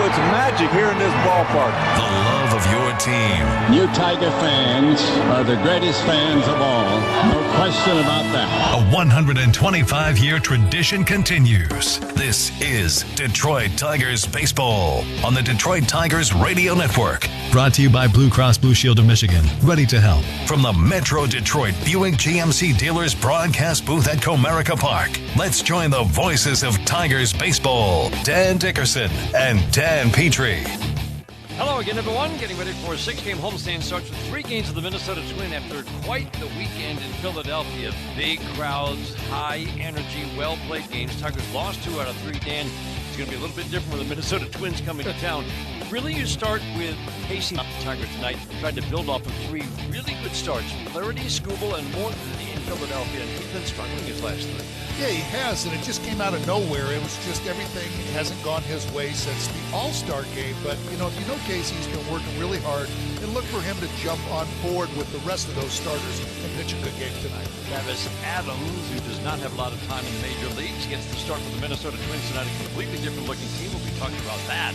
it's magic here in this ballpark. The love of your team. You Tiger fans are the greatest fans of all. No question about that. A 125-year tradition continues. This is Detroit Tigers Baseball on the Detroit Tigers Radio Network. Brought to you by Blue Cross Blue Shield of Michigan. Ready to help. From the Metro Detroit Buick GMC dealers broadcast booth at Comerica Park, let's join the voices of Tigers Baseball, Dan Dickerson and Dan Petrie. Hello again, everyone. Getting ready for a 6-game homestand starts with 3 games of the Minnesota Twin after quite the weekend in Philadelphia. Big crowds, high energy, well-played games. Tigers lost 2 out of 3, Dan. It's going to be a little bit different with the Minnesota Twins coming to town. Really, you start with pacing up the Tigers tonight. Tried to build off of 3 really good starts. Flaherty, Skubal, and Morton in Philadelphia. And he's been struggling his last 3. Yeah, he has, and it just came out of nowhere. It was just everything hasn't gone his way since the All-Star game. But, if you know Casey's been working really hard, and look for him to jump on board with the rest of those starters and pitch a good game tonight. Travis Adams, who does not have a lot of time in the major leagues, gets to start with the Minnesota Twins tonight. A completely different-looking team. We'll be talking about that.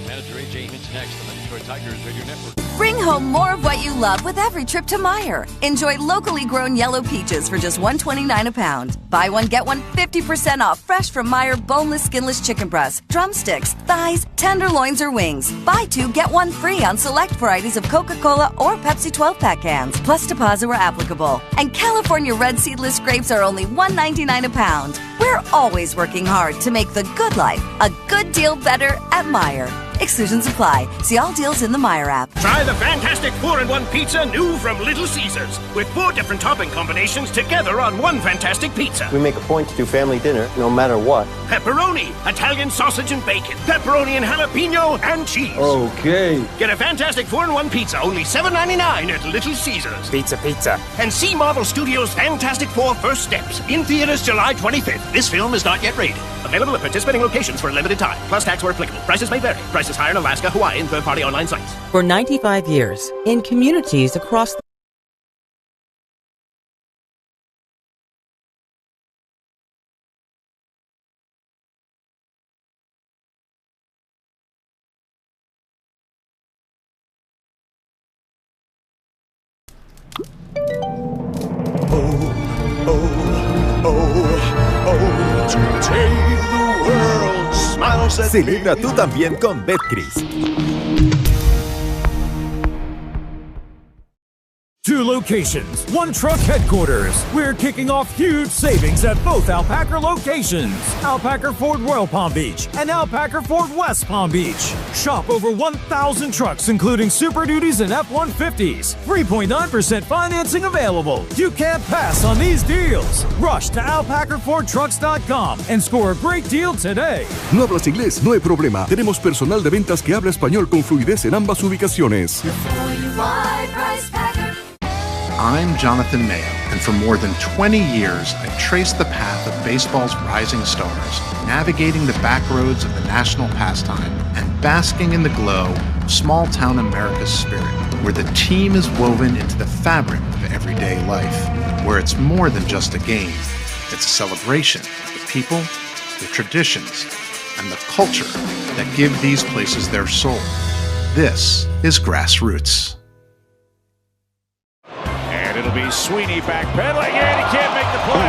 Manager AJ Hinch next on the Detroit Tigers Radio Network. Bring home more of what you love with every trip to Meijer. Enjoy locally grown yellow peaches for just $1.29 a pound. Buy one, get one 50% off fresh from Meijer boneless, skinless chicken breasts, drumsticks, thighs, tenderloins, or wings. Buy 2, get 1 free on select varieties of Coca-Cola or Pepsi 12-pack cans, plus deposit where applicable. And California red seedless grapes are only $1.99 a pound. We're always working hard to make the good life a good deal better at Meijer. Exclusions apply. See all deals in the Meijer app. Try the fantastic 4-in-1 pizza new from Little Caesars with 4 different topping combinations together on one fantastic pizza. We make a point to do family dinner no matter what. Pepperoni, Italian sausage and bacon, pepperoni and jalapeno, and cheese. Okay. Get a fantastic 4-in-1 pizza, only $7.99 at Little Caesars. Pizza. And see Marvel Studios' Fantastic Four First Steps in theaters July 25th. This film is not yet rated. Available at participating locations for a limited time. Plus tax where applicable. Prices may vary. Prices higher in Alaska, Hawaii, and third-party online sites. For 95 years, in communities across the Celebra tú también con Betcris. 2 locations, 1 truck headquarters. We're kicking off huge savings at both Alpaca locations. Alpaca Ford Royal Palm Beach and Alpaca Ford West Palm Beach. Shop over 1,000 trucks, including Super Duties and F-150s. 3.9% financing available. You can't pass on these deals. Rush to alpacafordtrucks.com and score a great deal today. ¿No hablas inglés? No hay problema. Tenemos personal de ventas que habla español con fluidez en ambas ubicaciones. I'm Jonathan Mayo, and for more than 20 years, I've traced the path of baseball's rising stars, navigating the back roads of the national pastime and basking in the glow of small-town America's spirit, where the team is woven into the fabric of everyday life, where it's more than just a game. It's a celebration of the people, the traditions, and the culture that give these places their soul. This is Grassroots. It'll be Sweeney backpedaling, and he can't make the play.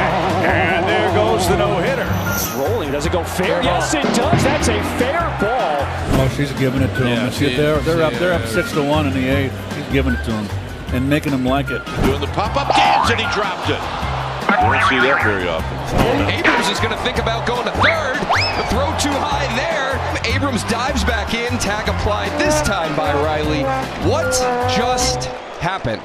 And there goes the no-hitter. It's rolling. Does it go fair? Yes, it does. That's a fair ball. Oh, she's giving it to him. They're up 6-1 in the 8th. He's giving it to him and making them like it. Doing the pop-up dance, and he dropped it. You don't see that very often. Abrams is going to think about going to third. The throw too high there. Abrams dives back in. Tag applied this time by Riley. What just happened?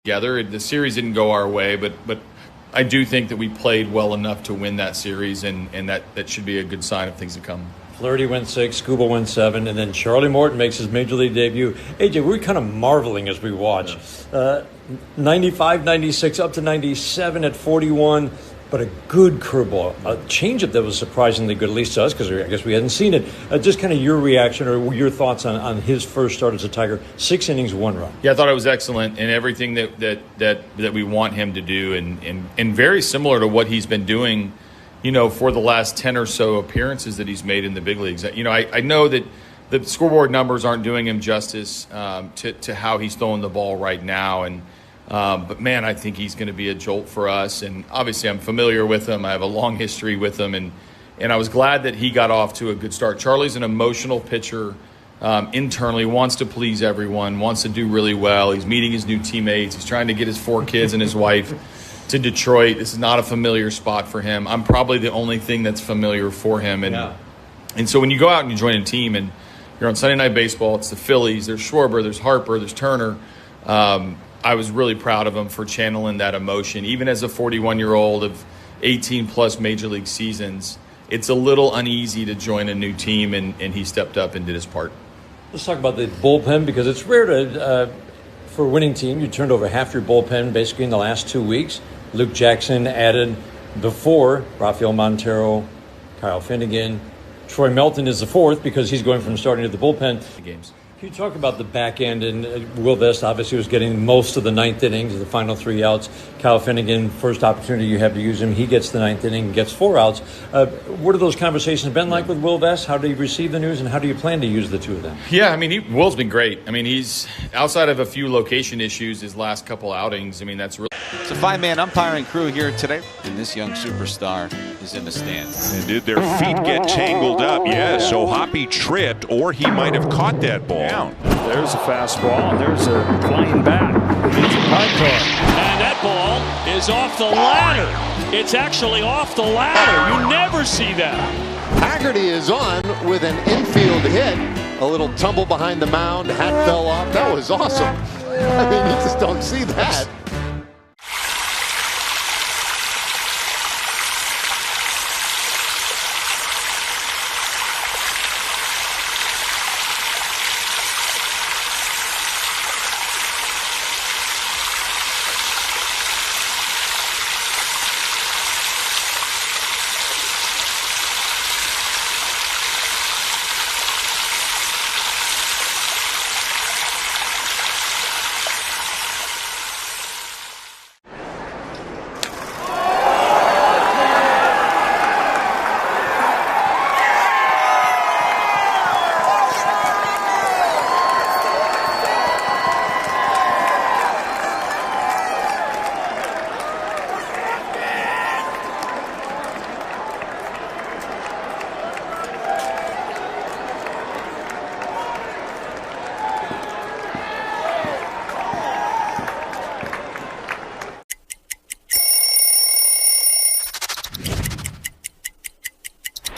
Together. The series didn't go our way, but I do think that we played well enough to win that series, and that should be a good sign of things to come. Flaherty went 6, Scuba went 7, and then Charlie Morton makes his major league debut. AJ, we were kind of marveling as we watched. 95, 96, up to 97 at 41, but a good curveball. A changeup that was surprisingly good, at least to us, because I guess we hadn't seen it. Just kind of your reaction or your thoughts on his first start as a Tiger. 6 innings, 1 run. Yeah, I thought it was excellent, and everything that we want him to do, and very similar to what he's been doing, for the last 10 or so appearances that he's made in the big leagues. I know that the scoreboard numbers aren't doing him justice to how he's throwing the ball right now. But, man, I think he's going to be a jolt for us. And obviously I'm familiar with him. I have a long history with him. And I was glad that he got off to a good start. Charlie's an emotional pitcher internally, wants to please everyone, wants to do really well. He's meeting his new teammates. He's trying to get his 4 kids and his wife to Detroit. This is not a familiar spot for him. I'm probably the only thing that's familiar for him. And so when you go out and you join a team and you're on Sunday Night Baseball, it's the Phillies, there's Schwarber, there's Harper, there's Turner. I was really proud of him for channeling that emotion. Even as a 41-year-old of 18-plus major league seasons, it's a little uneasy to join a new team, and he stepped up and did his part. Let's talk about the bullpen, because it's rare to for a winning team. You turned over half your bullpen basically in the last 2 weeks. Luke Jackson added before Rafael Montero, Kyle Finnegan. Troy Melton is the 4th because he's going from starting to the bullpen. Games. Can you talk about the back end? And Will Vest obviously was getting most of the 9th innings, the final 3 outs. Kyle Finnegan, first opportunity you have to use him, he gets the 9th inning, gets 4 outs. What have those conversations been like with Will Vest? How do you receive the news, and how do you plan to use the 2 of them? Yeah, I mean, Will's been great. I mean, he's outside of a few location issues his last couple outings. I mean, that's really... It's a 5-man umpiring crew here today, and this young superstar is in the stands. And did their feet get tangled up? Yes, so Hoppy tripped, or he might have caught that ball. There's a fastball, and there's a flying bat. It's a high car. And that ball is off the ladder. It's actually off the ladder. You never see that. Haggerty is on with an infield hit. A little tumble behind the mound, hat fell off. That was awesome. I mean, you just don't see that.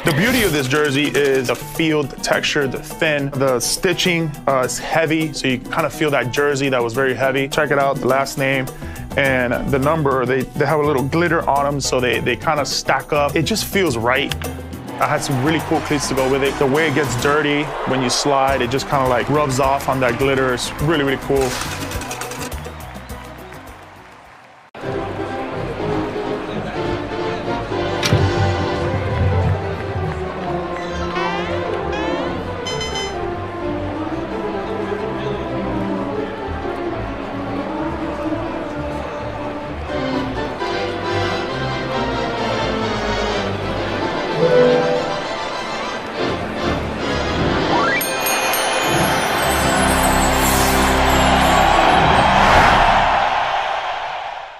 The beauty of this jersey is the field, the texture, the thin, the stitching is heavy, so you kind of feel that jersey that was very heavy. Check it out, the last name and the number, they have a little glitter on them, so they kind of stack up. It just feels right. I had some really cool cleats to go with it. The way it gets dirty when you slide, it just kind of like rubs off on that glitter. It's really, really cool.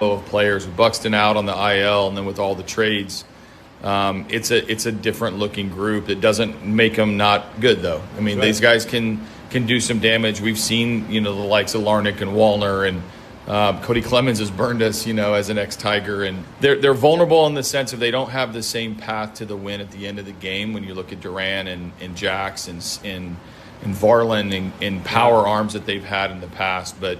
Of players with Buxton out on the IL, and then with all the trades, it's a different looking group. That doesn't make them not good, though. I mean, these guys can do some damage. We've seen, the likes of Larnick and Wallner, and Cody Clemens has burned us, as an ex-Tiger, and they're vulnerable in the sense of they don't have the same path to the win at the end of the game. When you look at Duran and Jax and Varland and power arms that they've had in the past, but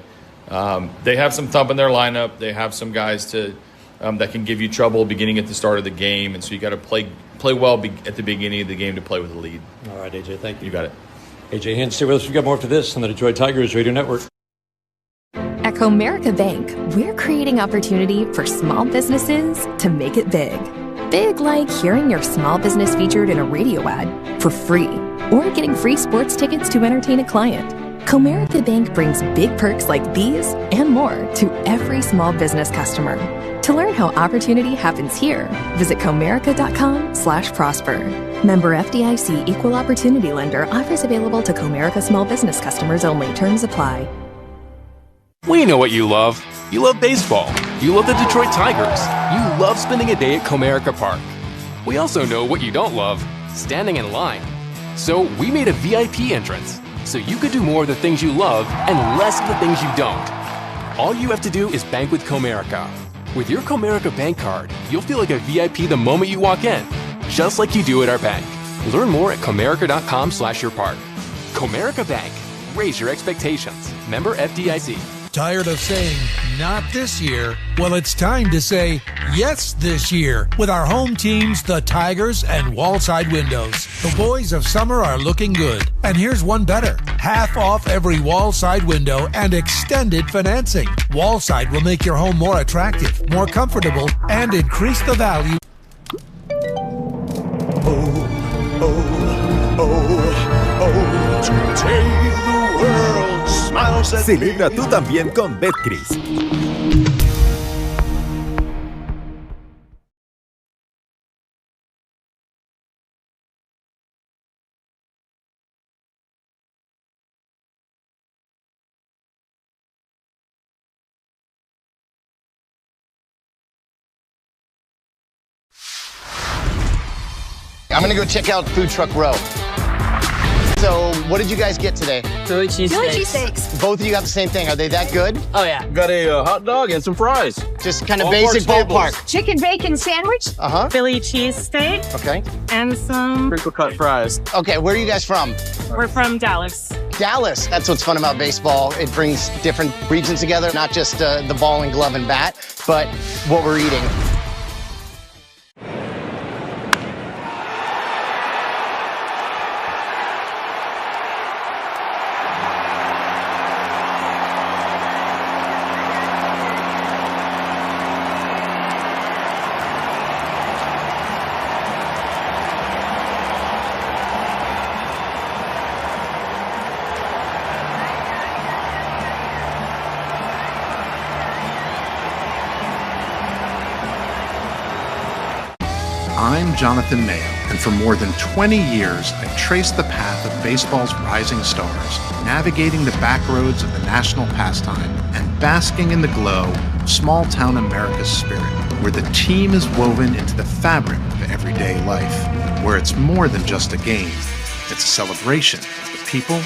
they have some thump in their lineup. They have some guys to that can give you trouble beginning at the start of the game, and so you got to play well at the beginning of the game to play with the lead. All right, AJ, thank you. You got it. AJ Hinch, stay with us. We got more after this on the Detroit Tigers Radio Network. At Comerica Bank, we're creating opportunity for small businesses to make it big. Big like hearing your small business featured in a radio ad for free, or getting free sports tickets to entertain a client. Comerica Bank brings big perks like these and more to every small business customer. To learn how opportunity happens here, visit comerica.com/prosper. Member FDIC Equal Opportunity Lender. Offers available to Comerica small business customers only. Terms apply. We know what you love. You love baseball. You love the Detroit Tigers. You love spending a day at Comerica Park. We also know what you don't love, standing in line. So we made a VIP entrance, so you could do more of the things you love and less of the things you don't. All you have to do is bank with Comerica. With your Comerica Bank card, you'll feel like a VIP the moment you walk in, just like you do at our bank. Learn more at comerica.com/yourpark. Comerica Bank. Raise your expectations. Member FDIC. Tired of saying, not this year? Well, it's time to say, yes this year with our home teams, the Tigers and Wallside Windows. The boys of summer are looking good. And here's one better. Half off every Wallside window and extended financing. Wallside will make your home more attractive, more comfortable, and increase the value. Today the world smiles at Celebra tú también con Betcris. I'm gonna go check out Food Truck Row. So, what did you guys get today? Philly cheesesteaks. Both of you got the same thing. Are they that good? Oh, yeah. Got a hot dog and some fries. Just kind of basic ballpark. Chicken bacon sandwich. Uh-huh. Philly cheesesteak. Okay. And some crinkle cut fries. Okay, where are you guys from? We're from Dallas. Dallas. That's what's fun about baseball. It brings different regions together, not just the ball and glove and bat, but what we're eating. I'm Jonathan Mayo, and for more than 20 years, I've traced the path of baseball's rising stars, navigating the back roads of the national pastime and basking in the glow of small-town America's spirit, where the team is woven into the fabric of everyday life, where it's more than just a game. It's a celebration of the people,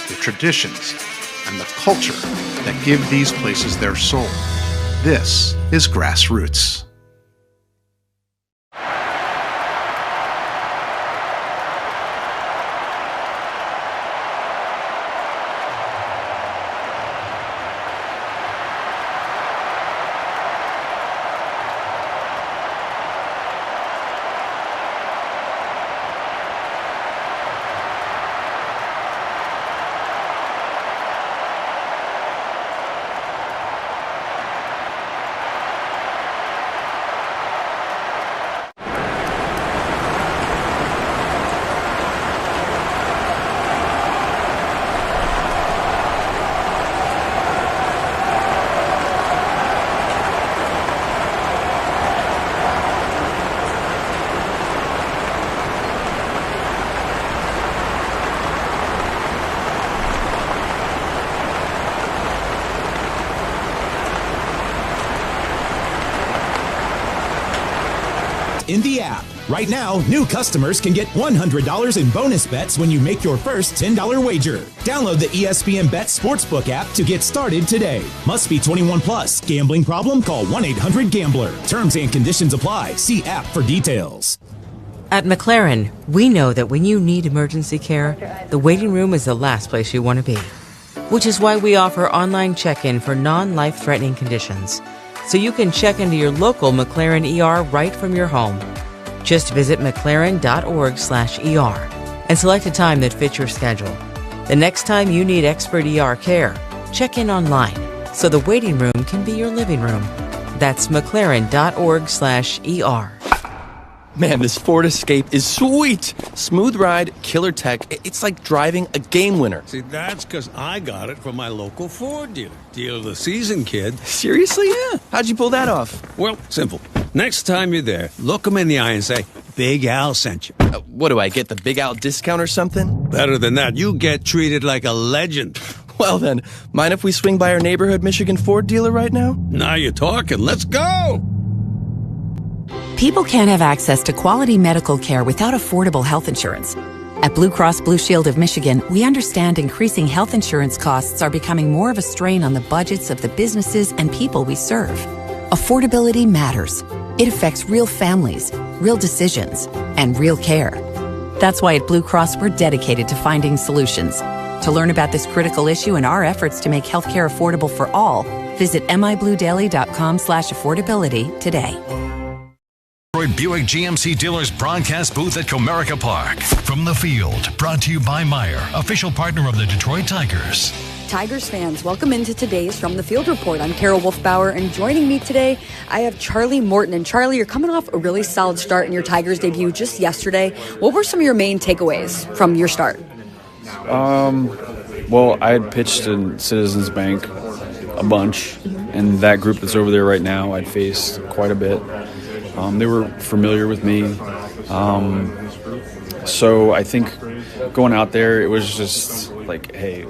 the traditions, and the culture that give these places their soul. This is Grassroots. In the app. Right now, new customers can get $100 in bonus bets when you make your first $10 wager. Download the ESPN Bet Sportsbook app to get started today. Must be 21 plus. Gambling problem? Call 1-800-GAMBLER. Terms and conditions apply. See app for details. At McLaren, we know that when you need emergency care, the waiting room is the last place you want to be. Which is why we offer online check-in for non-life-threatening conditions. so you can check into your local McLaren ER right from your home. Just visit mclaren.org/ER and select a time that fits your schedule. The next time you need expert ER care, check in online so the waiting room can be your living room. That's mclaren.org/ER. Man, this Ford Escape is sweet. Smooth ride, killer tech. It's like driving a game winner. See, that's because I got it from my local Ford dealer. Deal of the season, kid. Seriously? Yeah. How'd you pull that off? Well, simple. Next time you're there, look them in the eye and say, Big Al sent you. What do I get, the Big Al discount or something? Better than that, you get treated like a legend. Well then, mind if we swing by our neighborhood Michigan Ford dealer right now? Now you're talking. Let's go! People can't have access to quality medical care without affordable health insurance. At Blue Cross Blue Shield of Michigan, we understand increasing health insurance costs are becoming more of a strain on the budgets of the businesses and people we serve. Affordability matters. It affects real families, real decisions, and real care. That's why at Blue Cross, we're dedicated to finding solutions. To learn about this critical issue and our efforts to make healthcare affordable for all, visit mibluedaily.com/affordability today. Buick GMC dealers broadcast booth at Comerica Park. From the field, brought to you by Meyer, official partner of the Detroit Tigers. Tigers fans, welcome into today's From the Field Report. I'm Carol Wolfbauer, and joining me today, I have Charlie Morton. And Charlie, you're coming off a really solid start in your Tigers debut just yesterday. What were some of your main takeaways from your start? Well, I had pitched in Citizens Bank a bunch, and that group that's over there right now, I'd faced quite a bit. They were familiar with me. So I think going out there, it was just like, hey,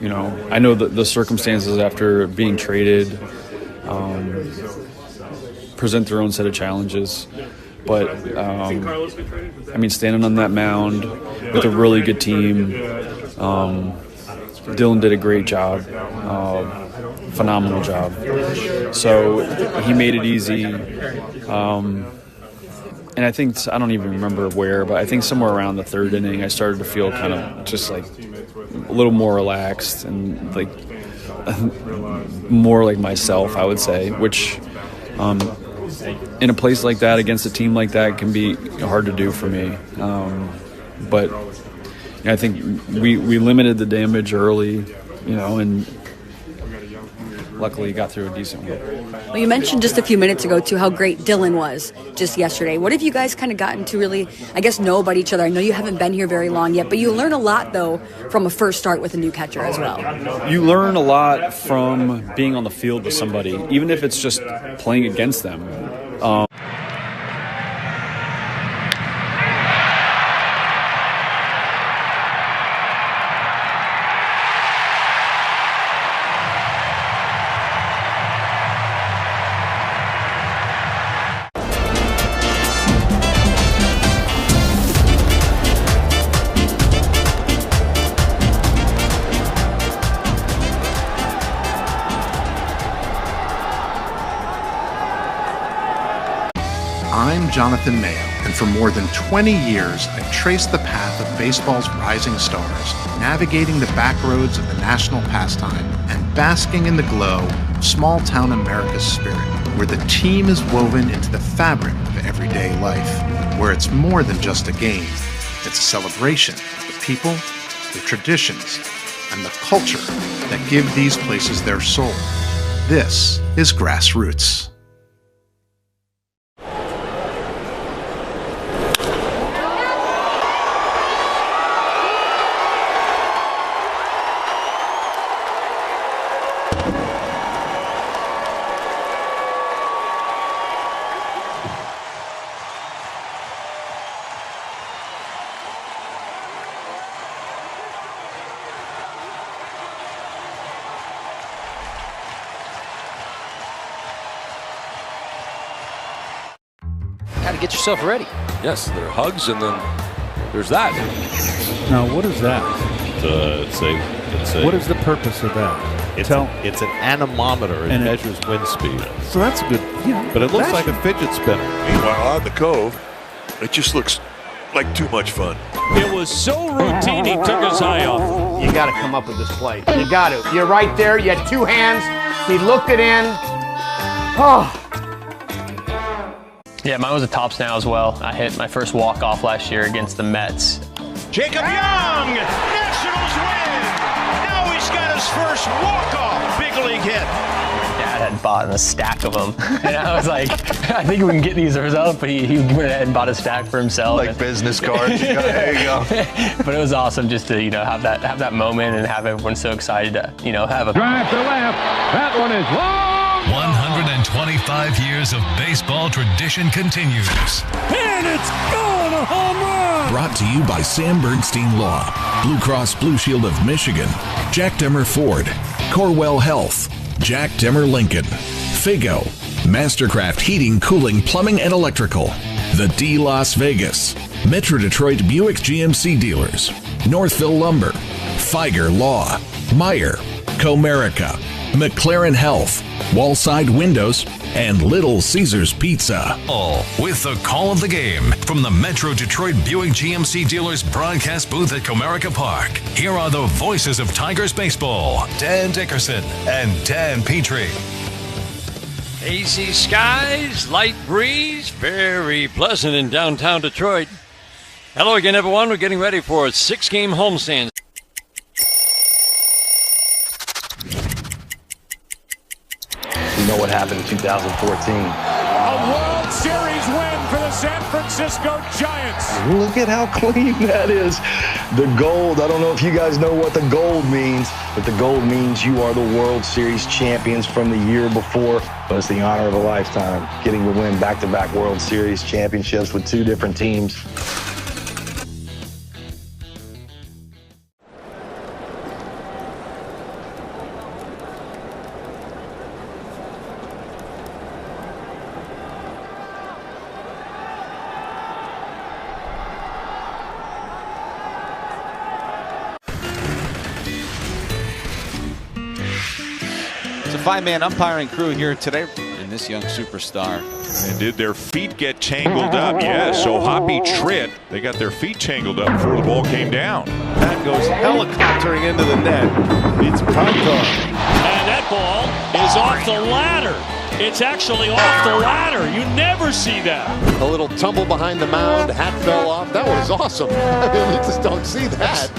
you know, I know the circumstances after being traded present their own set of challenges. But, I mean, standing on that mound with a really good team, Dylan did a great job, phenomenal job. So he made it easy. And I think, I don't even remember where, but I think somewhere around the third inning, I started to feel kind of just like a little more relaxed and like more like myself, I would say, which in a place like that, against a team like that, can be hard to do for me. But I think we limited the damage early, you know, and luckily got through a decent one. Well, you mentioned just a few minutes ago, too, how great Dylan was just yesterday. What have you guys kind of gotten to really, I guess, know about each other? I know you haven't been here very long yet, but you learn a lot, though, from a first start with a new catcher as well. You learn a lot from being on the field with somebody, even if it's just playing against them. I'm Jonathan Mayo, and for more than 20 years, I've traced the path of baseball's rising stars, navigating the back roads of the national pastime and basking in the glow of small-town America's spirit, where the team is woven into the fabric of everyday life, where it's more than just a game. It's a celebration of the people, the traditions, and the culture that give these places their soul. This is Grassroots. Got to get yourself ready. Yes, there are hugs, and then there's that. Now, what is that? What is the purpose of that? It's an anemometer. It measures wind speed. So that's good. But it looks like a fidget spinner. Meanwhile, on the Cove, it just looks like too much fun. It was so routine, he took his eye off. You got to come up with this play. You got to. You're right there. You had two hands. He looked it in. Yeah, mine was a tops now as well. I hit my first walk-off last year against the Mets. Jacob Young, Nationals win. Now he's got his first walk-off big league hit. Dad had bought a stack of them, and I was like, I think we can get these ourselves. But he went ahead and bought a stack for himself. Like business cards. There you go. But it was awesome just to have that moment and have everyone so excited to have a drive to left. That one is long. 125 years of baseball tradition continues. And it's gone, a home run! Brought to you by Sam Bernstein Law, Blue Cross Blue Shield of Michigan, Jack Demmer Ford, Corwell Health, Jack Demmer Lincoln, Figo, Mastercraft Heating, Cooling, Plumbing, and Electrical, The D Las Vegas, Metro Detroit Buick GMC Dealers, Northville Lumber, Feiger Law, Meyer, Comerica, McLaren Health, Wallside Windows, and Little Caesars Pizza. All with the call of the game from the Metro Detroit Buick GMC Dealers broadcast booth at Comerica Park. Here are the voices of Tigers baseball, Dan Dickerson and Dan Petrie. Hazy skies, light breeze, very pleasant in downtown Detroit. Hello again, everyone. We're getting ready for a 6-game homestand. You know what happened in 2014. A World Series win for the San Francisco Giants. Look at how clean that is. The gold, I don't know if you guys know what the gold means, but the gold means you are the World Series champions from the year before. But it's the honor of a lifetime, getting to win back-to-back World Series championships with 2 different teams. It's a 5-man umpiring crew here today in this young superstar. And did their feet get tangled up? Yeah, so Hoppy Tritt, they got their feet tangled up before the ball came down. That goes helicoptering into the net. It's Pritor. And that ball is off the ladder. It's actually off the ladder. You never see that. A little tumble behind the mound. Hat fell off. That was awesome. I mean, you just don't see that.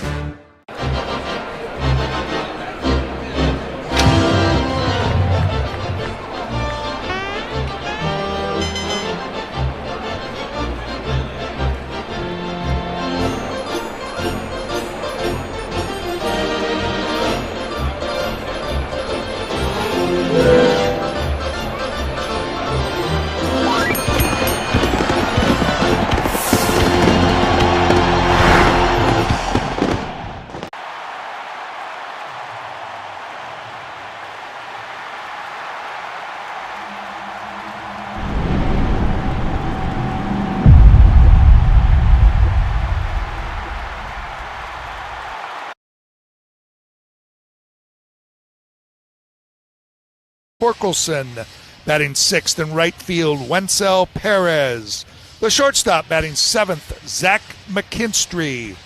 Torkelson batting 6th in right field, Wenzel Perez. The shortstop batting 7th, Zach McKinstry.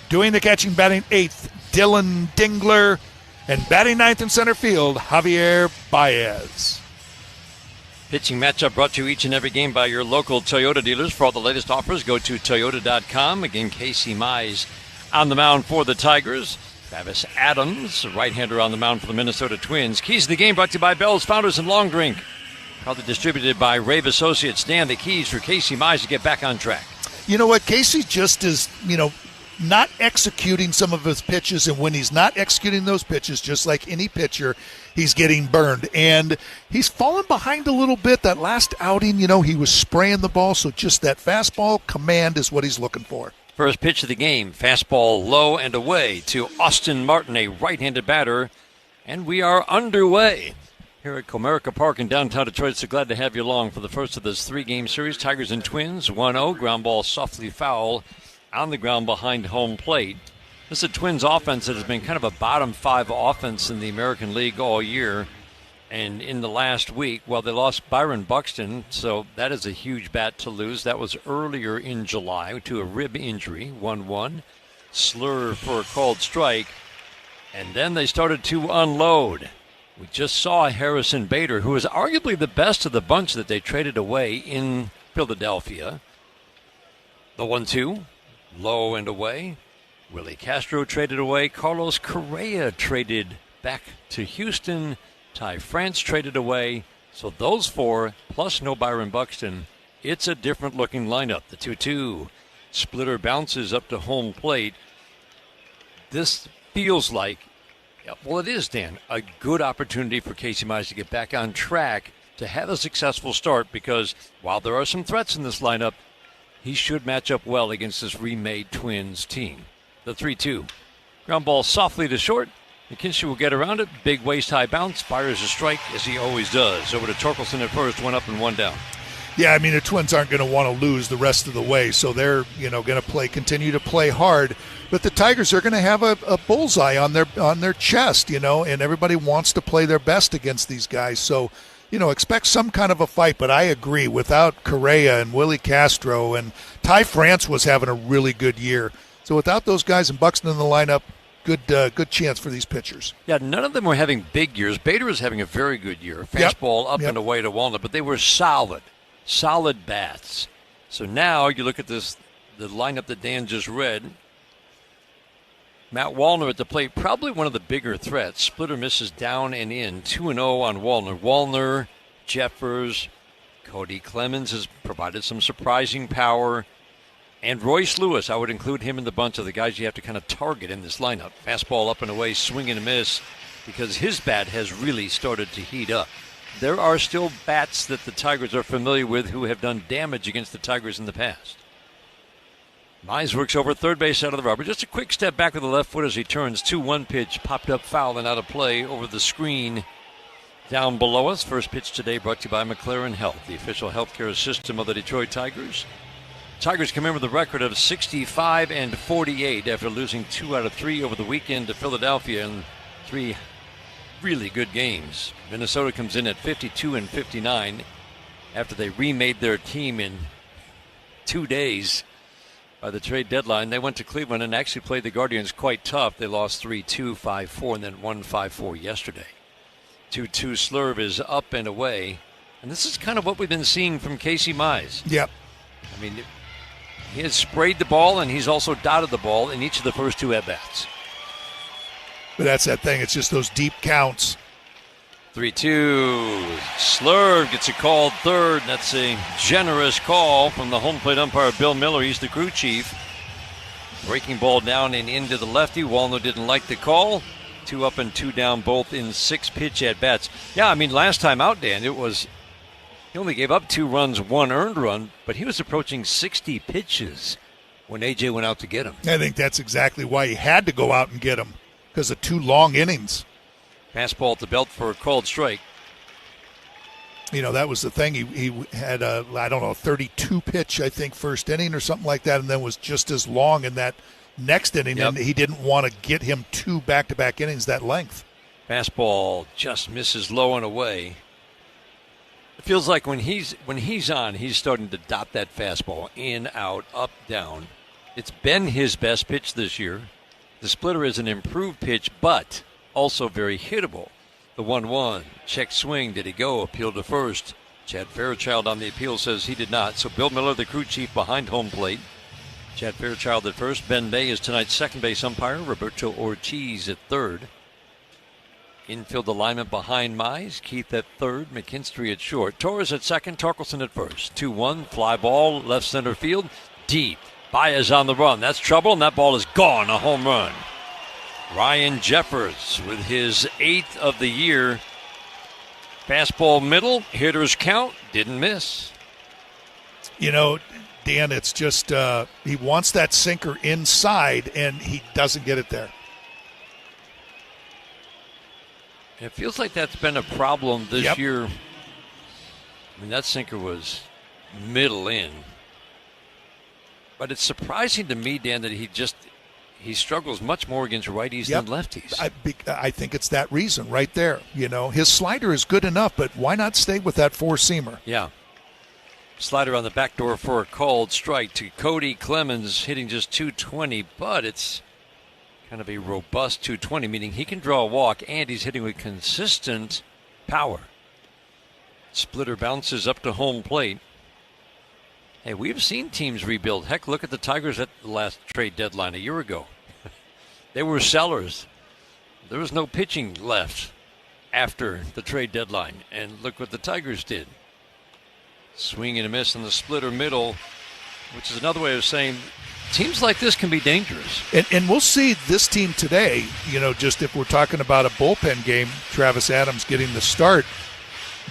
Doing the catching, batting 8th, Dylan Dingler. And batting 9th in center field, Javier Baez. Pitching matchup brought to you each and every game by your local Toyota dealers. For all the latest offers, go to Toyota.com. Again, Casey Mize on the mound for the Tigers. Travis Adams, right-hander on the mound for the Minnesota Twins. Keys to the game brought to you by Bell's Founders and Long Drink. Proudly distributed by Rave Associates. Dan, the keys for Casey Mize to get back on track. You know what? Casey just is, not executing some of his pitches. And when he's not executing those pitches, just like any pitcher, he's getting burned. And he's fallen behind a little bit. That last outing, he was spraying the ball. So just that fastball command is what he's looking for. First pitch of the game, fastball low and away to Austin Martin, a right-handed batter. And we are underway here at Comerica Park in downtown Detroit. So glad to have you along for the first of this 3-game series. Tigers and Twins, 1-0. Ground ball softly foul on the ground behind home plate. This is a Twins offense that has been kind of a bottom 5 offense in the American League all year. And in the last week, they lost Byron Buxton, so that is a huge bat to lose. That was earlier in July to a rib injury, 1-1. Slur for a called strike. And then they started to unload. We just saw Harrison Bader, who is arguably the best of the bunch that they traded away in Philadelphia. The 1-2, low and away. Willie Castro traded away. Carlos Correa traded back to Houston. Ty France traded away. So those four, plus no Byron Buxton, it's a different looking lineup. The 2-2. Splitter bounces up to home plate. This feels like, well, it is, Dan, a good opportunity for Casey Mize to get back on track to have a successful start, because while there are some threats in this lineup, he should match up well against this remade Twins team. The 3-2. Ground ball softly to short. McKinstry will get around it. Big waist-high bounce. Fires a strike, as he always does. Over to Torkelson at first. 1 up and 1 down. Yeah, I mean, the Twins aren't going to want to lose the rest of the way, so they're, going to continue to play hard. But the Tigers are going to have a bullseye on their chest, and everybody wants to play their best against these guys. So, expect some kind of a fight. But I agree, without Correa and Willie Castro, and Ty France was having a really good year. So without those guys and Buxton in the lineup, good chance for these pitchers. Yeah, none of them were having big years. Bader is having a very good year. Fastball up and away to Walnut, but they were solid bats. So now you look at the lineup that Dan just read. Matt Wallner at the plate, probably one of the bigger threats. Splitter misses down and in. 2-0 on Wallner. Wallner, Jeffers, Cody Clemens has provided some surprising power. And Royce Lewis, I would include him in the bunch of the guys you have to kind of target in this lineup. Fastball up and away, swing and a miss, because his bat has really started to heat up. There are still bats that the Tigers are familiar with who have done damage against the Tigers in the past. Mize works over third base out of the rubber. Just a quick step back with the left foot as he turns. 2-1 pitch, popped up foul and out of play over the screen down below us. First pitch today brought to you by McLaren Health, the official healthcare system of the Detroit Tigers. Tigers come in with a record of 65-48 after losing 2 out of 3 over the weekend to Philadelphia in 3 really good games. Minnesota comes in at 52-59 after they remade their team in 2 days by the trade deadline. They went to Cleveland and actually played the Guardians quite tough. They lost 3-2, 5-4, and then won 5-4 yesterday. 2-2 slurve is up and away. And this is kind of what we've been seeing from Casey Mize. Yep. I mean, he has sprayed the ball, and he's also dotted the ball in each of the first 2 at-bats. But that's that thing. It's just those deep counts. 3-2. Slurve gets a called third. That's a generous call from the home plate umpire, Bill Miller. He's the crew chief. Breaking ball down and into the lefty. Wallner didn't like the call. 2 up and 2 down, both in 6 pitch at-bats. Yeah, I mean, last time out, Dan, it was... He only gave up 2 runs, 1 earned run, but he was approaching 60 pitches when AJ went out to get him. I think that's exactly why he had to go out and get him, because of 2 long innings. Fastball at the belt for a called strike. That was the thing. He had a, 32 pitch, I think, first inning or something like that, and then was just as long in that next inning, and he didn't want to get him 2 back-to-back innings that length. Fastball just misses low and away. It feels like when he's on, he's starting to dot that fastball in, out, up, down. It's been his best pitch this year. The splitter is an improved pitch, but also very hittable. The 1-1, check swing, did he go? Appeal to first. Chad Fairchild on the appeal says he did not. So Bill Miller, the crew chief, behind home plate. Chad Fairchild at first. Ben May is tonight's second base umpire. Roberto Ortiz at third. Infield alignment behind Mize. Keith at third. McKinstry at short. Torres at second. Torkelson at first. 2-1. Fly ball. Left center field. Deep. Baez on the run. That's trouble, and that ball is gone. A home run. Ryan Jeffers with his 8th of the year. Fastball middle. Hitters count. Didn't miss. Dan, it's just he wants that sinker inside, and he doesn't get it there. It feels like that's been a problem this year. I mean, that sinker was middle in. But it's surprising to me, Dan, that he struggles much more against righties than lefties. I think it's that reason right there. His slider is good enough, but why not stay with that 4-seamer? Yeah. Slider on the back door for a called strike to Cody Clemens, hitting just 220, but it's Kind of a robust 220, meaning he can draw a walk and he's hitting with consistent power. Splitter bounces up to home plate. Hey, we've seen teams rebuild. Heck, look at the Tigers at the last trade deadline a year ago. They were sellers. There was no pitching left after the trade deadline. And look what the Tigers did. Swing and a miss in the splitter middle, which is another way of saying teams like this can be dangerous. And we'll see this team today, just if we're talking about a bullpen game, Travis Adams getting the start.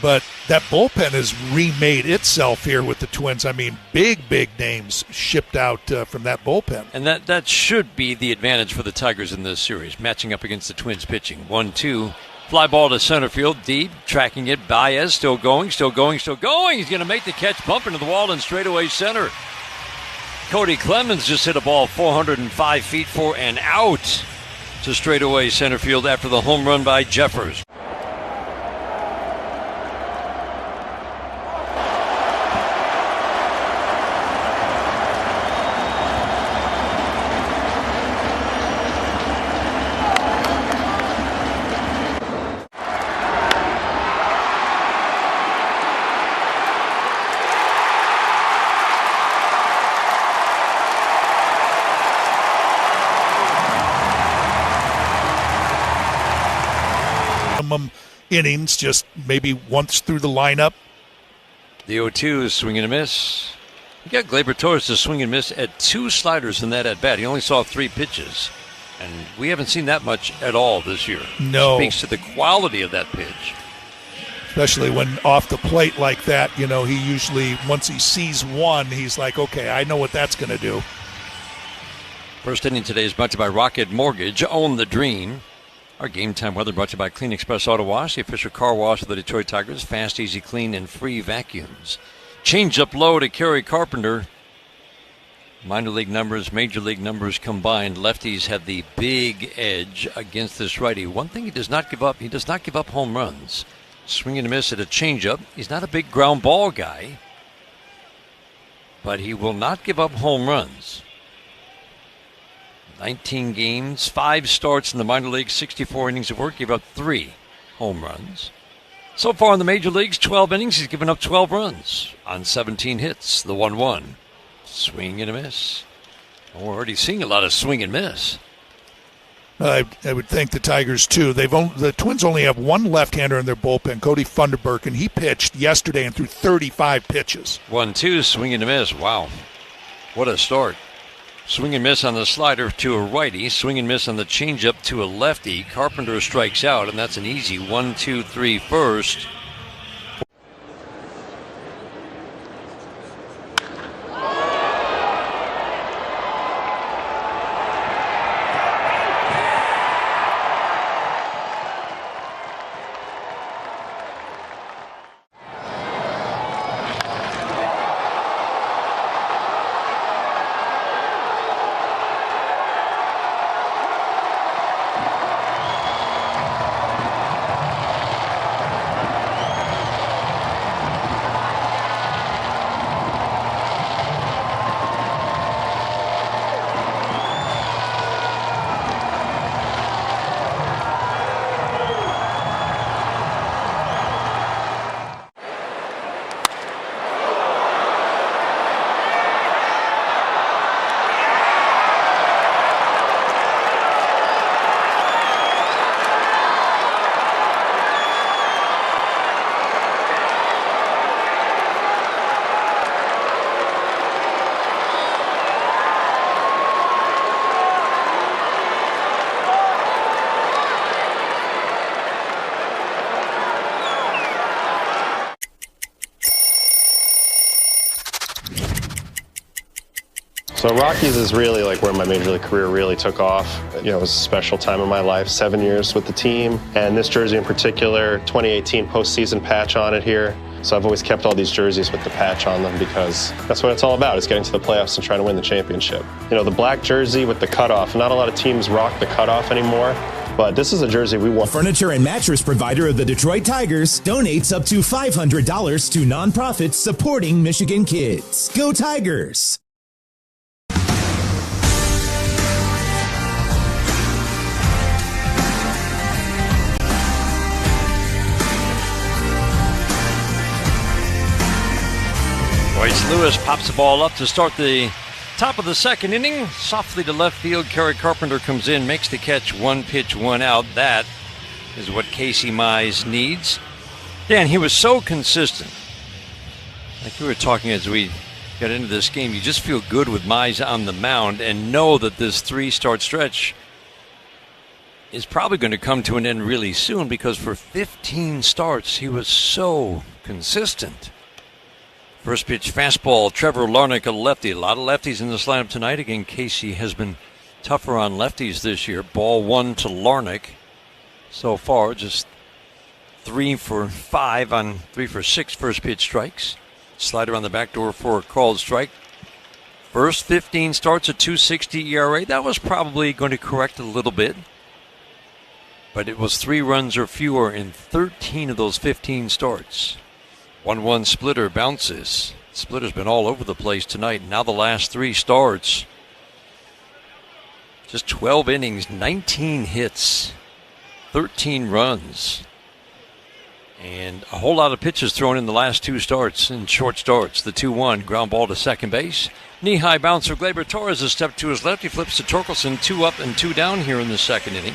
But that bullpen has remade itself here with the Twins. I mean, big names shipped out from that bullpen. And that should be the advantage for the Tigers in this series, matching up against the Twins pitching. 1-2. Fly ball to center field, deep, tracking it. Baez still going. He's going to make the catch, bump into the wall in straightaway center. Cody Clemens just hit a ball 405 feet for an out to straightaway center field after the home run by Jeffers. Innings, just maybe once through the lineup. The 0-2 is swing and a miss. You got Gleyber Torres to swing and miss at 2 sliders in that at bat. He only saw 3 pitches, and we haven't seen that much at all this year. No, speaks to the quality of that pitch, especially when off the plate like that. He usually, once he sees one, he's like, okay, I know what that's going to do. First inning today is brought to you by Rocket Mortgage. Own the dream. Our game time weather brought to you by Clean Express Auto Wash, the official car wash of the Detroit Tigers. Fast, easy, clean, and free vacuums. Change up low to Kerry Carpenter. Minor league numbers, major league numbers combined. Lefties have the big edge against this righty. One thing he does not give up home runs. Swing and a miss at a changeup. He's not a big ground ball guy, but he will not give up home runs. 19 games, 5 starts in the minor leagues, 64 innings of work, gave up 3 home runs. So far in the major leagues, 12 innings, he's given up 12 runs on 17 hits. The 1-1. Swing and a miss. We're already seeing a lot of swing and miss. I would think the Tigers, too. The Twins only have one left-hander in their bullpen, Cody Funderburk, and he pitched yesterday and threw 35 pitches. 1-2, swing and a miss. Wow. What a start. Swing and miss on the slider to a righty. Swing and miss on the changeup to a lefty. Carpenter strikes out, and that's an easy 1-2-3 first. So Rockies is really like where my major league career really took off. It was a special time in my life, 7 years with the team. And this jersey in particular, 2018 postseason patch on it here. So I've always kept all these jerseys with the patch on them because that's what it's all about, is getting to the playoffs and trying to win the championship. The black jersey with the cutoff, not a lot of teams rock the cutoff anymore, but this is a jersey we want. Furniture and mattress provider of the Detroit Tigers donates up to $500 to nonprofits supporting Michigan kids. Go Tigers! Royce Lewis pops the ball up to start the top of the second inning. Softly to left field, Kerry Carpenter comes in, makes the catch, 1 pitch, 1 out. That is what Casey Mize needs. Dan, he was so consistent. Like we were talking as we got into this game, you just feel good with Mize on the mound and know that this 3-start stretch is probably going to come to an end really soon, because for 15 starts, he was so consistent. First pitch fastball, Trevor Larnach, a lefty. A lot of lefties in this lineup tonight. Again, Casey has been tougher on lefties this year. Ball 1 to Larnach. So far, just 3 for 5 on 3 for 6 first pitch strikes. Slider on the back door for a called strike. First 15 starts, a 2.60 ERA. That was probably going to correct a little bit. But it was 3 runs or fewer in 13 of those 15 starts. 1-1 splitter bounces. Splitter's been all over the place tonight. Now the last 3 starts. Just 12 innings, 19 hits, 13 runs. And a whole lot of pitches thrown in the last 2 starts, in short starts. The 2-1, ground ball to second base. Knee-high bouncer, Gleyber Torres has stepped to his left. He flips to Torkelson, 2 up and 2 down here in the second inning.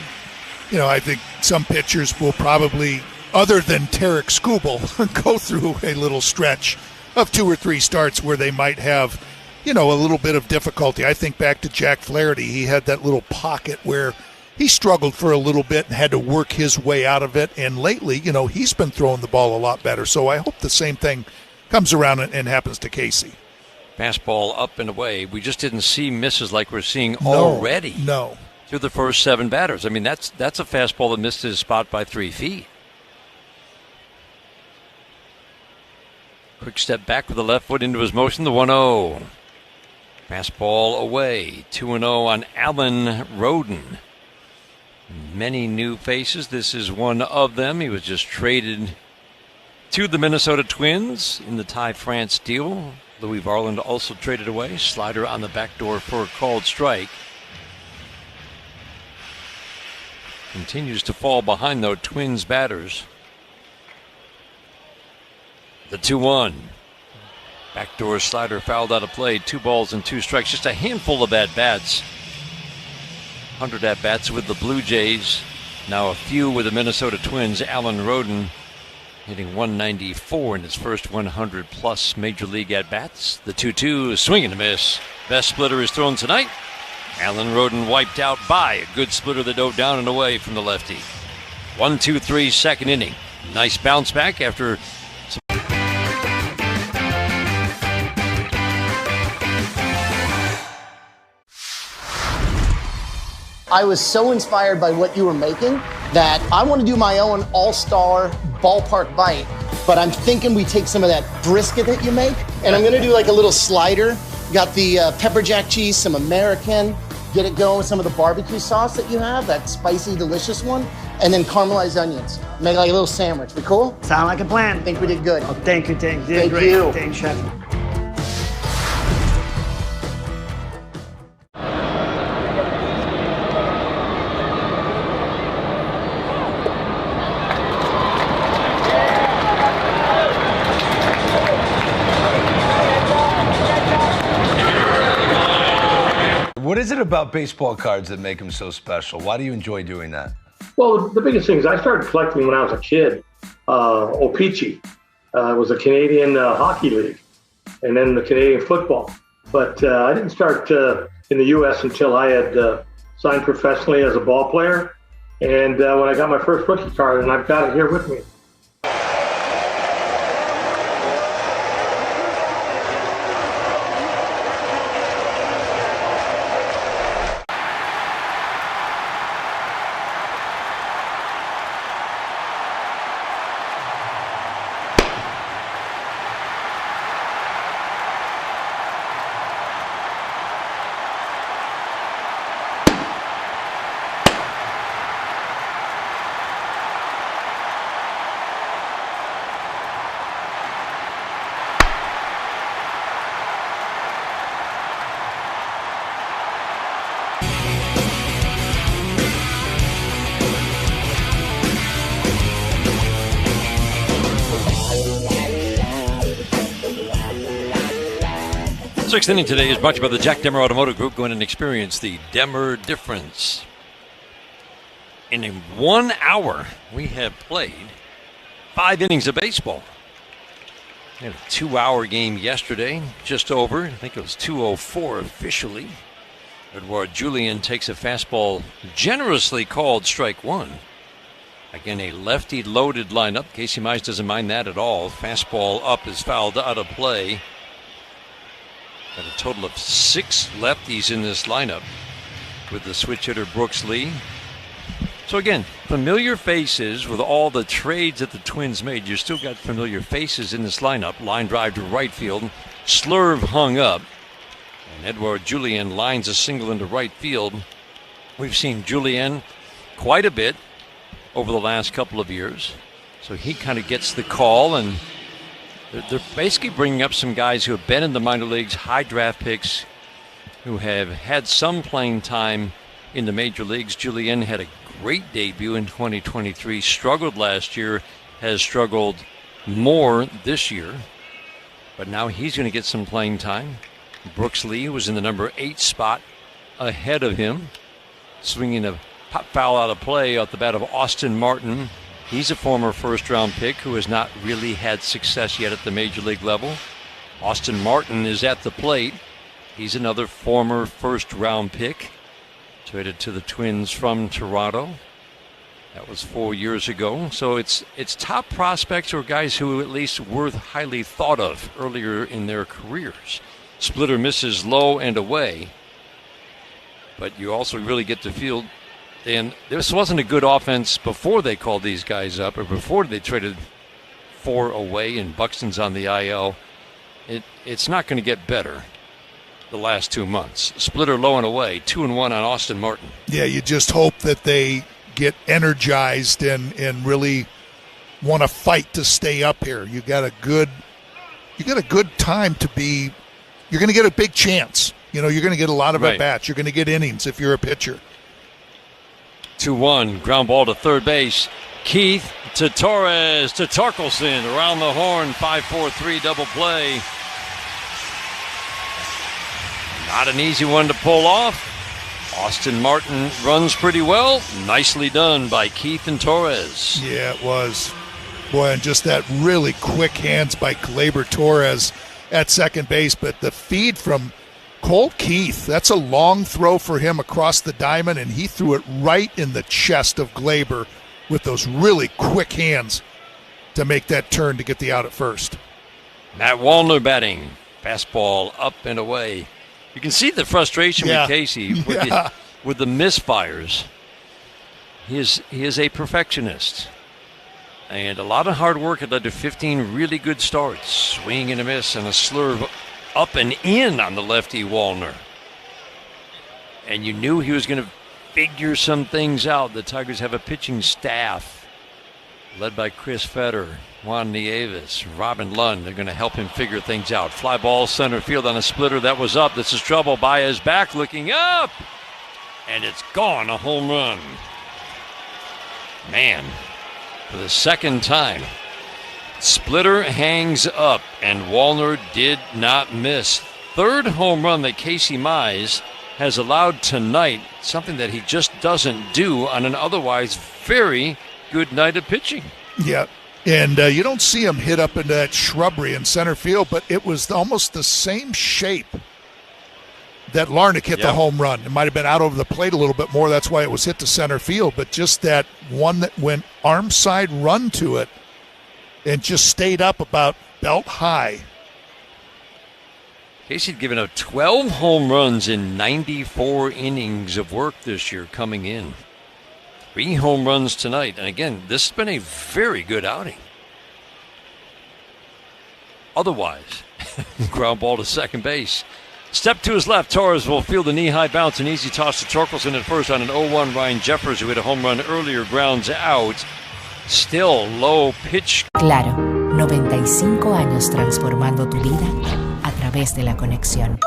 You know, I think some pitchers will probably, other than Tarek Skubal, go through a little stretch of 2 or 3 starts where they might have, a little bit of difficulty. I think back to Jack Flaherty. He had that little pocket where he struggled for a little bit and had to work his way out of it. And lately, he's been throwing the ball a lot better. So I hope the same thing comes around and happens to Casey. Fastball up and away. We just didn't see misses like we're seeing already. No. Through the first 7 batters. I mean, that's a fastball that missed his spot by 3 feet. Quick step back with the left foot into his motion, the 1-0. Fastball away, 2-0 on Alan Roden. Many new faces. This is one of them. He was just traded to the Minnesota Twins in the Ty France deal. Louis Varland also traded away. Slider on the back door for a called strike. Continues to fall behind, though, Twins batters. The 2-1. Backdoor slider fouled out of play. 2 balls and 2 strikes. Just a handful of at-bats. 100 at-bats with the Blue Jays. Now a few with the Minnesota Twins. Alan Roden hitting 194 in his first 100-plus Major League at-bats. The 2-2, swing and a miss. Best splitter is thrown tonight. Alan Roden wiped out by a good splitter that dove down and away from the lefty. 1-2-3 second inning. Nice bounce back after... I was so inspired by what you were making that I want to do my own all-star ballpark bite, but I'm thinking we take some of that brisket that you make, and I'm going to do like a little slider. Got the pepper jack cheese, some American, get it going with some of the barbecue sauce that you have, that spicy, delicious one, and then caramelized onions. Make like a little sandwich. We cool? Sound like a plan. I think we did good. Oh, thank you. Did Thank great. you. Thanks, Chef. What is it about baseball cards that make them so special? Why do you enjoy doing that? Well, the biggest thing is I started collecting when I was a kid. O-Pee-Chee was a Canadian hockey league, and then the Canadian football. But I didn't start in the U.S. until I had signed professionally as a ball player. And when I got my first rookie card, and I've got it here with me. Sixth inning today is brought to you by the Jack Demmer Automotive Group. Go in and experience the Demmer difference. In 1 hour, we have played 5 innings of baseball. We had a 2-hour game yesterday, just over. I think it was 2:04 officially. Edouard Julien takes a fastball generously called strike one. Again, a lefty-loaded lineup. Casey Mize doesn't mind that at all. Fastball up is fouled out of play. Got a total of 6 lefties in this lineup with the switch hitter Brooks Lee. So again, familiar faces with all the trades that the Twins made. You still got familiar faces in this lineup. Line drive to right field. Slurve hung up. And Edouard Julien lines a single into right field. We've seen Julien quite a bit over the last couple of years. So he kind of gets the call, and they're basically bringing up some guys who have been in the minor leagues, high draft picks, who have had some playing time in the major leagues. Julien had a great debut in 2023, struggled last year, has struggled more this year, but now he's going to get some playing time. Brooks Lee was in the number 8 spot ahead of him, swinging a pop foul out of play off the bat of Austin Martin. He's a former first-round pick who has not really had success yet at the major league level. Austin Martin is at the plate. He's another former first-round pick, traded to the Twins from Toronto. That was 4 years ago. So it's top prospects or guys who at least were highly thought of earlier in their careers. Splitter misses low and away, but you also really get the feel. And this wasn't a good offense before they called these guys up, or before they traded 4 away and Buxton's on the IL. It's not going to get better the last 2 months. Splitter low and away, 2-1 on Austin Martin. Yeah, you just hope that they get energized and really want to fight to stay up here. You got a good time to be. You're going to get a big chance. You're going to get a lot of at-bats. You're going to get innings if you're a pitcher. 2-1, ground ball to third base. Keith to Torres to Torkelson around the horn. 5-4-3 double play. Not an easy one to pull off. Austin Martin runs pretty well. Nicely done by Keith and Torres. Yeah, it was. Boy, and just that really quick hands by Gleyber Torres at second base. But the feed from Colt Keith, that's a long throw for him across the diamond, and he threw it right in the chest of Gleyber with those really quick hands to make that turn to get the out at first. Matt Wallner batting. Fastball up and away. You can see the frustration with Casey with the misfires. He is a perfectionist. And a lot of hard work had led to 15 really good starts. Swing and a miss and a slurve up and in on the lefty Wallner. And you knew he was going to figure some things out. The Tigers have a pitching staff led by Chris Fetter, Juan Nieves, Robin Lund. They're going to help him figure things out. Fly ball center field on a splitter. That was up. This is trouble. Baez back looking up. And it's gone. A home run. Man, for the second time, splitter hangs up, and Wallner did not miss. Third home run that Casey Mize has allowed tonight, something that he just doesn't do on an otherwise very good night of pitching. Yeah, and you don't see him hit up into that shrubbery in center field, but it was almost the same shape that Larnach hit the home run. It might have been out over the plate a little bit more. That's why it was hit to center field, but just that one that went arm side run to it and just stayed up about belt high. Casey'd given up 12 home runs in 94 innings of work this year coming in. 3 home runs tonight. And again, this has been a very good outing. Otherwise, ground ball to second base. Step to his left, Torres will field a knee-high bounce, an easy toss to Torkelson at first on an 0-1. Ryan Jeffers, who hit a home run earlier, grounds out. Still low pitch. Claro, 95 años transformando tu vida a través de la conexión.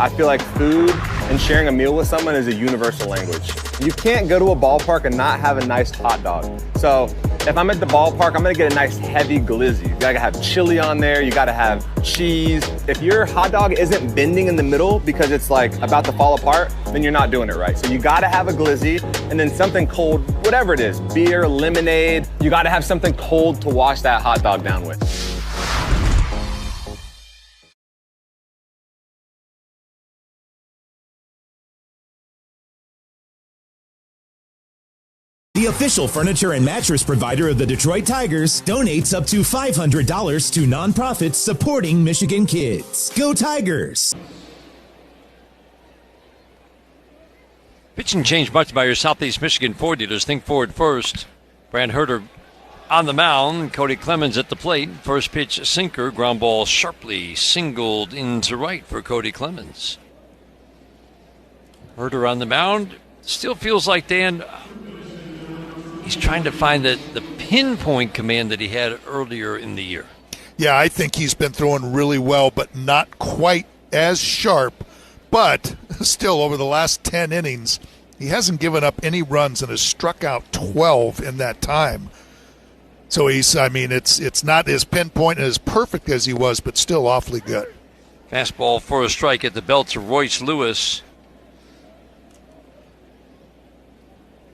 I feel like food and sharing a meal with someone is a universal language. You can't go to a ballpark and not have a nice hot dog. So if I'm at the ballpark, I'm gonna get a nice heavy glizzy. You gotta have chili on there, you gotta have cheese. If your hot dog isn't bending in the middle because it's like about to fall apart, then you're not doing it right. So you gotta have a glizzy and then something cold, whatever it is, beer, lemonade. You gotta have something cold to wash that hot dog down with. The official furniture and mattress provider of the Detroit Tigers donates up to $500 to nonprofits supporting Michigan kids. Go Tigers! Pitching changed much by your Southeast Michigan Ford dealers. Think Ford first. Brand Herter on the mound. Cody Clemens at the plate. First pitch sinker. Ground ball sharply singled into right for Cody Clemens. Herter on the mound. Still feels like, Dan, he's trying to find the pinpoint command that he had earlier in the year. Yeah, I think he's been throwing really well, but not quite as sharp. But still, over the last 10 innings, he hasn't given up any runs and has struck out 12 in that time. So it's not as pinpoint and as perfect as he was, but still awfully good. Fastball for a strike at the belt to Royce Lewis.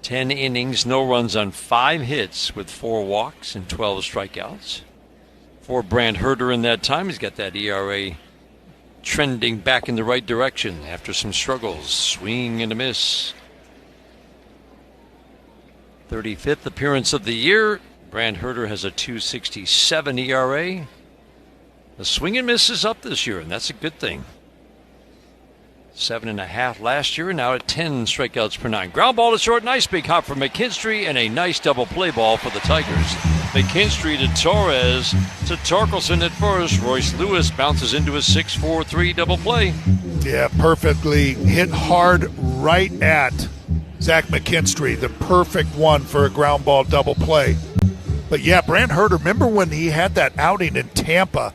10 innings, no runs on 5 hits with 4 walks and 12 strikeouts. For Brand Herter in that time, he's got that ERA trending back in the right direction after some struggles. Swing and a miss. 35th appearance of the year. Brand Herter has a 2.67 ERA. The swing and miss is up this year, and that's a good thing. 7.5 last year, now at 10 strikeouts per 9. Ground ball to short, nice big hop for McKinstry, and a nice double play ball for the Tigers. McKinstry to Torres to Torkelson at first. Royce Lewis bounces into a 6-4-3 double play. Yeah, perfectly hit hard right at Zach McKinstry, the perfect one for a ground ball double play. But yeah, Brand Herter, remember when he had that outing in Tampa?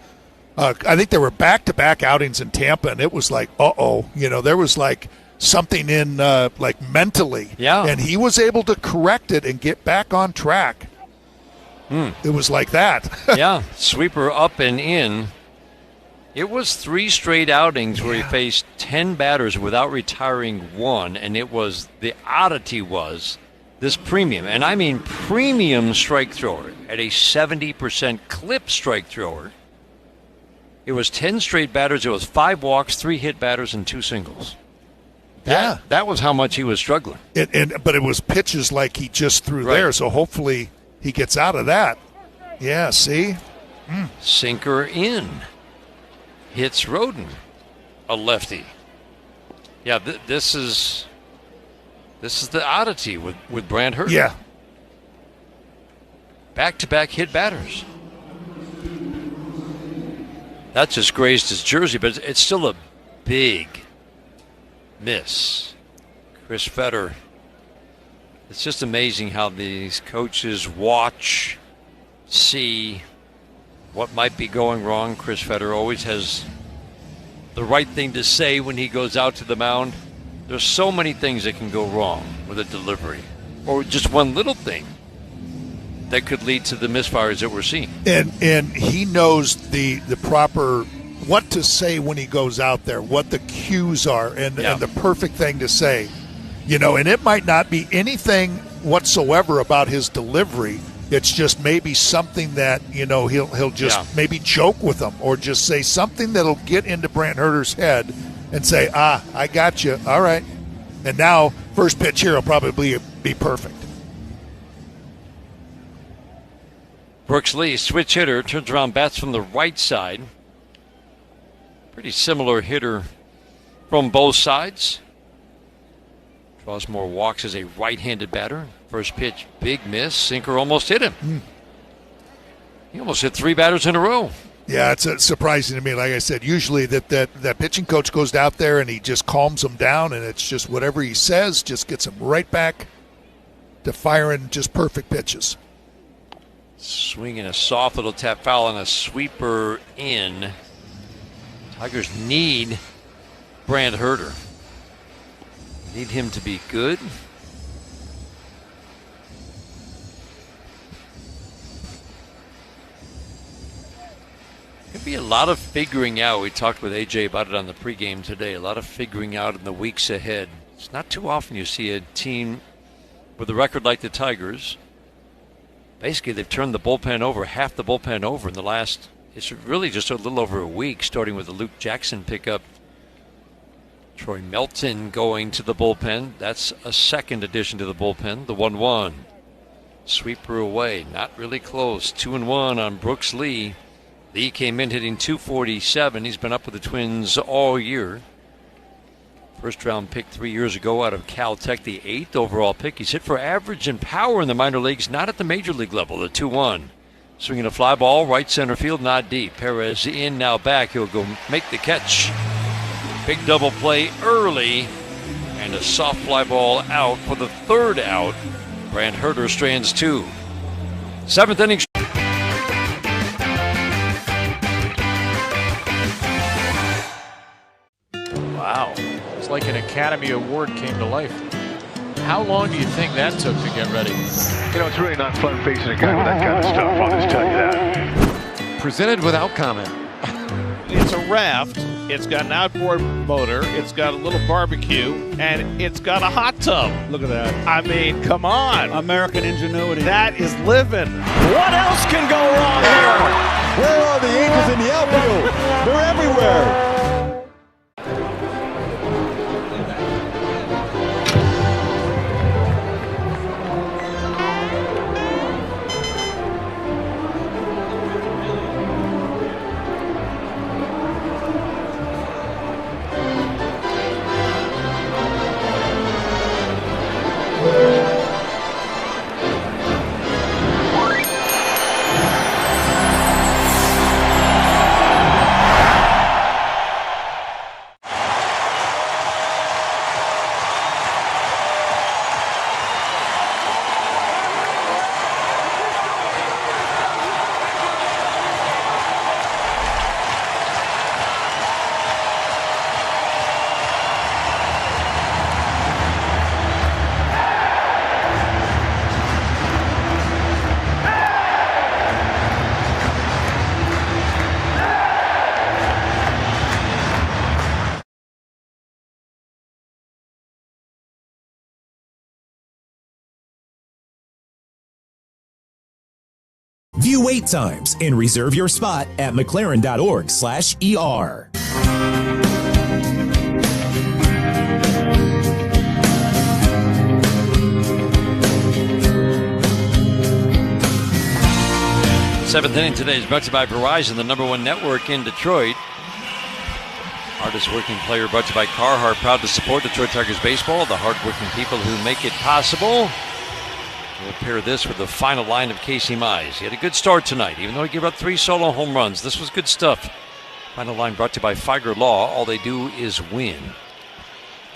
I think there were back-to-back outings in Tampa, and it was like, there was like something in like mentally. Yeah. And he was able to correct it and get back on track. It was like that. Yeah, sweeper up and in. It was 3 straight outings where he faced 10 batters without retiring 1, and it was, the oddity was this premium, and I mean premium strike thrower at a 70% clip strike thrower. It was 10 straight batters. It was 5 walks, 3 hit batters, and 2 singles. That was how much he was struggling. But it was pitches like he just threw there, so hopefully he gets out of that. Yeah, see? Sinker in. Hits Roden, a lefty. Yeah, this is the oddity with Brand Herter. Yeah. Back-to-back hit batters. That just grazed his jersey, but it's still a big miss. Chris Fetter. It's just amazing how these coaches watch, see what might be going wrong. Chris Fetter always has the right thing to say when he goes out to the mound. There's so many things that can go wrong with a delivery, or just one little thing that could lead to the misfires that we're seeing. And he knows the proper what to say when he goes out there, what the cues are, and the perfect thing to say. And it might not be anything whatsoever about his delivery. It's just maybe something that, he'll just maybe joke with them or just say something that'll get into Brand Herter's head and say, I got you. All right. And now first pitch here will probably be perfect. Brooks Lee, switch hitter, turns around, bats from the right side. Pretty similar hitter from both sides. Draws more walks as a right-handed batter. First pitch, big miss. Sinker almost hit him. He almost hit 3 batters in a row. Yeah, it's surprising to me. Like I said, usually that pitching coach goes out there and he just calms them down, and it's just whatever he says just gets them right back to firing just perfect pitches. Swinging a soft little tap foul and a sweeper in. Tigers need Brant Herter. Need him to be good. Could be a lot of figuring out. We talked with AJ about it on the pregame today. A lot of figuring out in the weeks ahead. It's not too often you see a team with a record like the Tigers. Basically, they've turned the bullpen over, half the bullpen over in the last, it's really just a little over a week, starting with the Luke Jackson pickup. Troy Melton going to the bullpen. That's a second addition to the bullpen. The 1-1. Sweeper away. Not really close. 2-1 on Brooks Lee. Lee came in hitting .247. He's been up with the Twins all year. First round pick 3 years ago out of Caltech, the 8th overall pick. He's hit for average and power in the minor leagues, not at the major league level. The 2-1. Swinging a fly ball, right center field, not deep. Perez in, now back. He'll go make the catch. Big double play early, and a soft fly ball out for the 3rd out. Brant Herter strands 2. 7th inning. Wow. It's like an Academy Award came to life. How long do you think that took to get ready? You know, it's really not fun facing a guy with that kind of stuff, I'll just tell you that. Presented without comment. It's a raft, it's got an outboard motor, it's got a little barbecue, and it's got a hot tub. Look at that. I mean, come on. American ingenuity. That is living. What else can go wrong here? Where are the Angels in the outfield? They're everywhere. View wait times and reserve your spot at mclaren.org/ER. Seventh inning today is brought to you by Verizon, the #1 network in Detroit. Hardest working player brought to you by Carhartt, proud to support Detroit Tigers baseball, the hardworking people who make it possible. We'll pair this with the final line of Casey Mize. He had a good start tonight, even though he gave up 3 solo home runs. This was good stuff. Final line brought to you by Figer Law. All they do is win.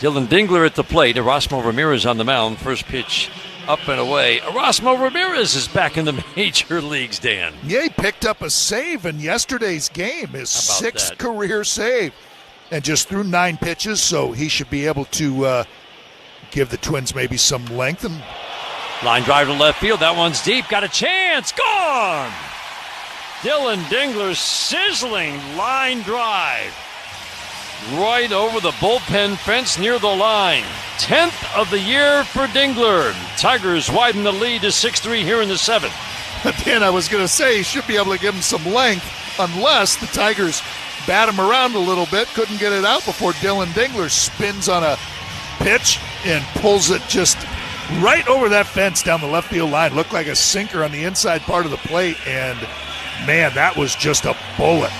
Dylan Dingler at the plate. Erasmo Ramirez on the mound. First pitch up and away. Erasmo Ramirez is back in the major leagues, Dan. Yeah, he picked up a save in yesterday's game, his 6th career save, and just threw 9 pitches, so he should be able to give the Twins maybe some length. And line drive to left field. That one's deep. Got a chance. Gone! Dylan Dingler's sizzling line drive. Right over the bullpen fence near the line. 10th of the year for Dingler. Tigers widen the lead to 6-3 here in the 7th. Dan, I was going to say he should be able to give him some length unless the Tigers bat him around a little bit. Couldn't get it out before Dylan Dingler spins on a pitch and pulls it just right over that fence down the left field line. Looked like a sinker on the inside part of the plate, and man, that was just a bullet.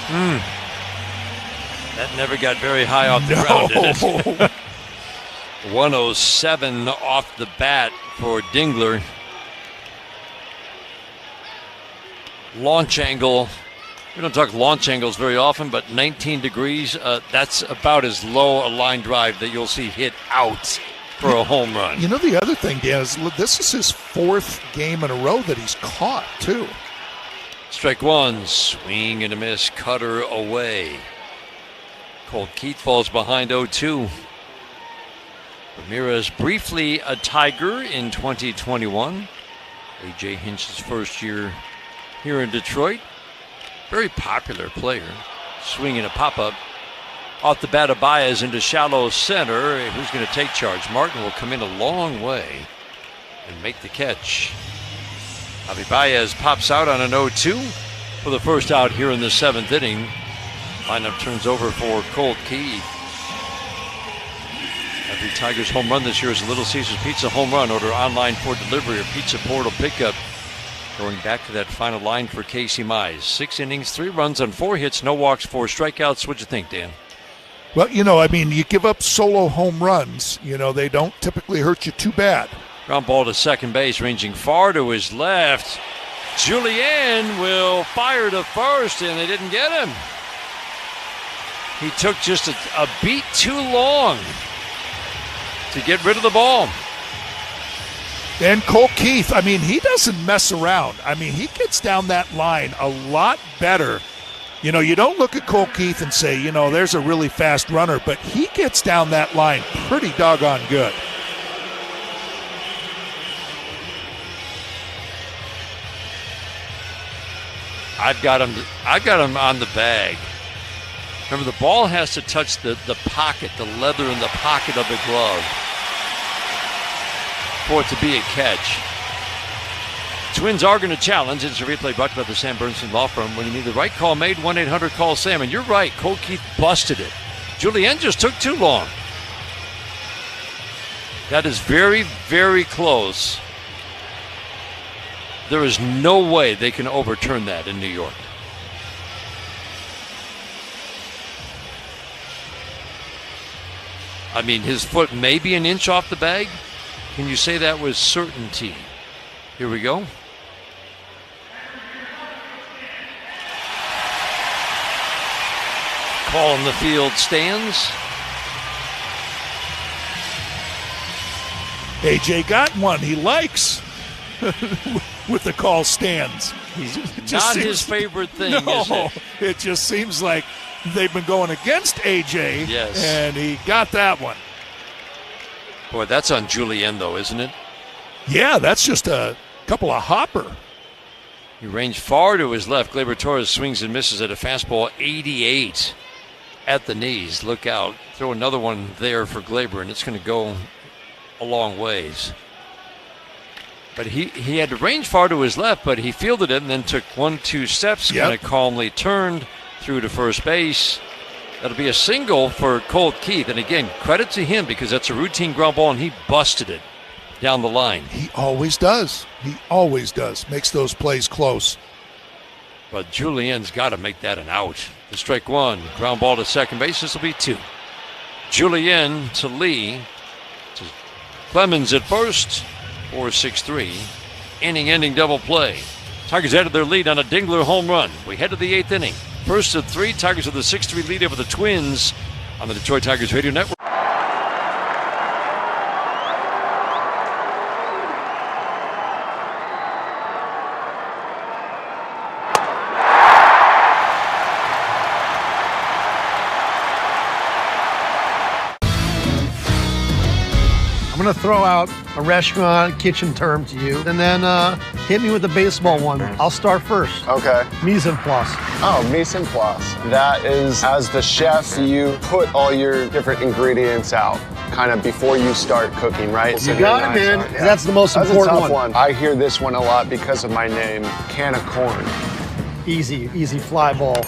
That never got very high off the ground, did it? 107 off the bat for Dingler. Launch angle. We don't talk launch angles very often, but 19 degrees, that's about as low a line drive that you'll see hit out for a home run. You know, the other thing, Dan, is this is his 4th game in a row that he's caught, too. Strike one, swing and a miss, cutter away. Colt Keith falls behind 0-2. Ramirez briefly a Tiger in 2021. AJ Hinch's first year here in Detroit. Very popular player. Swinging a pop-up. Off the bat of Baez into shallow center. Who's going to take charge? Martin will come in a long way and make the catch. Javi Baez pops out on an 0-2 for the first out here in the 7th inning. Lineup turns over for Colt Keith. Every Tigers home run this year is a Little Caesars Pizza home run. Order online for delivery or pizza portal pickup. Going back to that final line for Casey Mize. 6 innings, 3 runs on 4 hits, no walks, 4 strikeouts. What'd you think, Dan? Well, you give up solo home runs. They don't typically hurt you too bad. Ground ball to second base, ranging far to his left. Julien will fire to first, and they didn't get him. He took just a beat too long to get rid of the ball. And Colt Keith, he doesn't mess around. He gets down that line a lot better. You don't look at Colt Keith and say, there's a really fast runner, but he gets down that line pretty doggone good. I've got him on the bag. Remember, the ball has to touch the pocket, the leather in the pocket of the glove for it to be a catch. Twins are going to challenge. It's a replay brought to you by the Sam Bernstein Law Firm. When you need the right call made, 1-800-CALL-SAM. And you're right, Colt Keith busted it. Julien just took too long. That is very, very close. There is no way they can overturn that in New York. His foot may be an inch off the bag. Can you say that with certainty? Here we go. Call in the field stands. AJ got one he likes with the call stands. Not his favorite thing, is it? It just seems like they've been going against AJ, yes, and he got that one. Boy, that's on Julien, though, isn't it? Yeah, that's just a couple of hopper. He ranged far to his left. Gleyber Torres swings and misses at a fastball 88 at the knees. Look out. Throw another one there for Gleyber, and it's going to go a long ways. But he had to range far to his left, but he fielded it and then took 1-2 steps, kind of calmly turned through to first base. That'll be a single for Colt Keith. And again, credit to him because that's a routine ground ball, and he busted it down the line. He always does. He always does. Makes those plays close. But Julien's got to make that an out. The strike one. Ground ball to second base. This will be 2. Julien to Lee. To Clemens at first. 4-6-3. Inning-ending double play. Tigers added their lead on a Dingler home run. We head to the 8th inning. First of 3. Tigers with a 6-3 lead over the Twins on the Detroit Tigers Radio Network. I'm going to throw out a restaurant kitchen term to you, and then hit me with the baseball one. I'll start first. Okay. Mise en place. Oh, mise en place. That is, as the chef, you put all your different ingredients out, kind of before you start cooking, right? You got it, man. Yeah. That's the most important That's a tough one. one. I hear this one a lot because of my name, Can of Corn. Easy fly ball.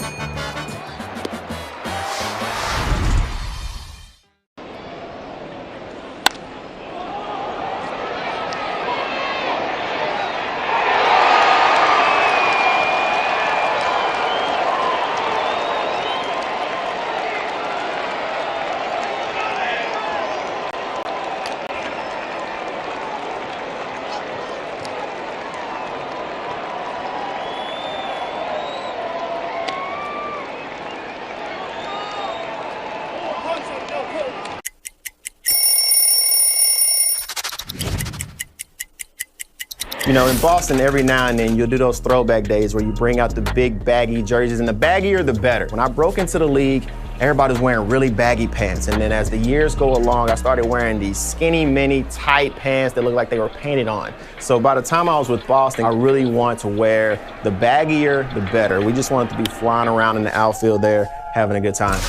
You know, in Boston, every now and then, you'll do those throwback days where you bring out the big baggy jerseys, and the baggier, the better. When I broke into the league, everybody's wearing really baggy pants. And then as the years go along, I started wearing these skinny, mini, tight pants that looked like they were painted on. So by the time I was with Boston, I really wanted to wear the baggier, the better. We just wanted to be flying around in the outfield there, having a good time.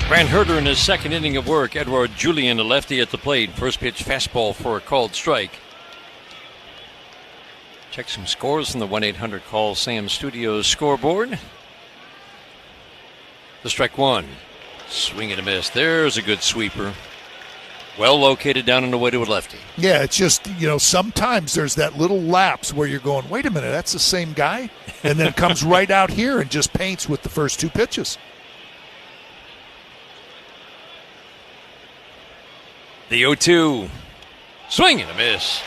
Grant Herter in his second inning of work. Edouard Julien, a lefty at the plate. First pitch fastball for a called strike. Check some scores from the 1-800-CALL Sam Studios scoreboard. The strike one. Swing and a miss. There's a good sweeper. Well located down and away to a lefty. Yeah, it's just, sometimes there's that little lapse where you're going, wait a minute, that's the same guy? And then comes right out here and just paints with the first two pitches. The 0-2. Swing and a miss.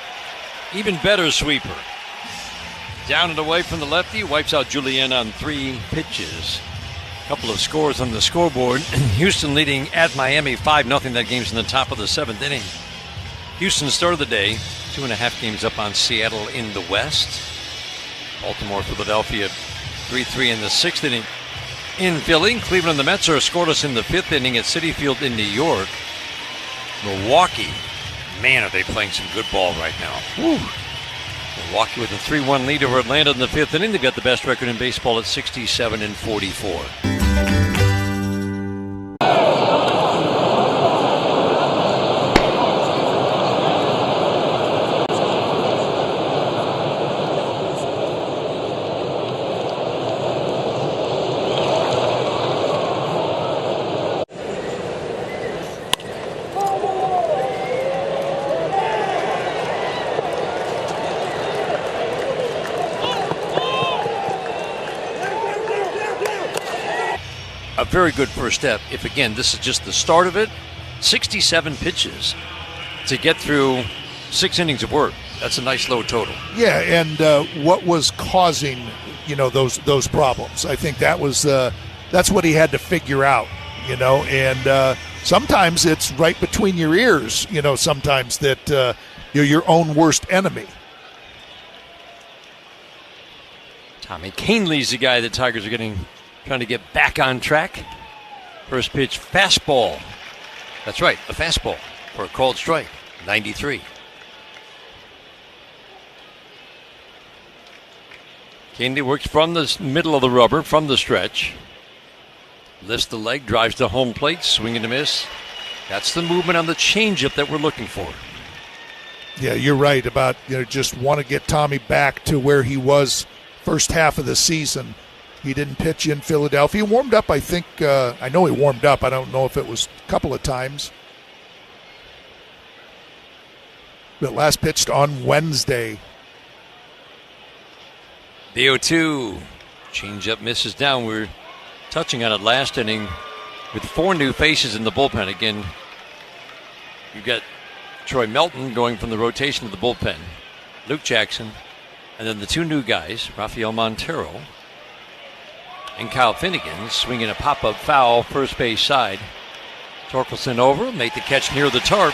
Even better sweeper. Down and away from the lefty. Wipes out Julien on 3 pitches. Couple of scores on the scoreboard. Houston leading at Miami 5-0. That game's in the top of the 7th inning. Houston started the day 2.5 games up on Seattle in the West. Baltimore, Philadelphia 3-3 in the 6th inning. In Philly, Cleveland and the Mets are scoreless in the 5th inning at Citi Field in New York. Milwaukee, man, are they playing some good ball right now. Woo. Milwaukee with a 3-1 lead over Atlanta in the 5th inning. They've got the best record in baseball at 67-44. A very good first step. If, again, this is just the start of it, 67 pitches to get through 6 innings of work. That's a nice low total. Yeah, and what was causing, those problems? I think that was that's what he had to figure out, and sometimes it's right between your ears, sometimes that you're your own worst enemy. Tommy Kahnle's the guy the Tigers are trying to get back on track. First pitch, fastball. That's right, a fastball for a called strike, 93. Kahnle works from the middle of the rubber, from the stretch. Lifts the leg, drives to home plate, swing and a miss. That's the movement on the changeup that we're looking for. Yeah, you're right about, just want to get Tommy back to where he was first half of the season. He didn't pitch in Philadelphia. He warmed up, I think. I know he warmed up. I don't know if it was a couple of times. But last pitched on Wednesday. The 0-2. Changeup misses down. We're touching on it last inning with 4 new faces in the bullpen. Again, you've got Troy Melton going from the rotation to the bullpen. Luke Jackson. And then the 2 new guys, Rafael Montero and Kyle Finnegan, swinging a pop-up foul, first base side. Torkelson over, made the catch near the tarp.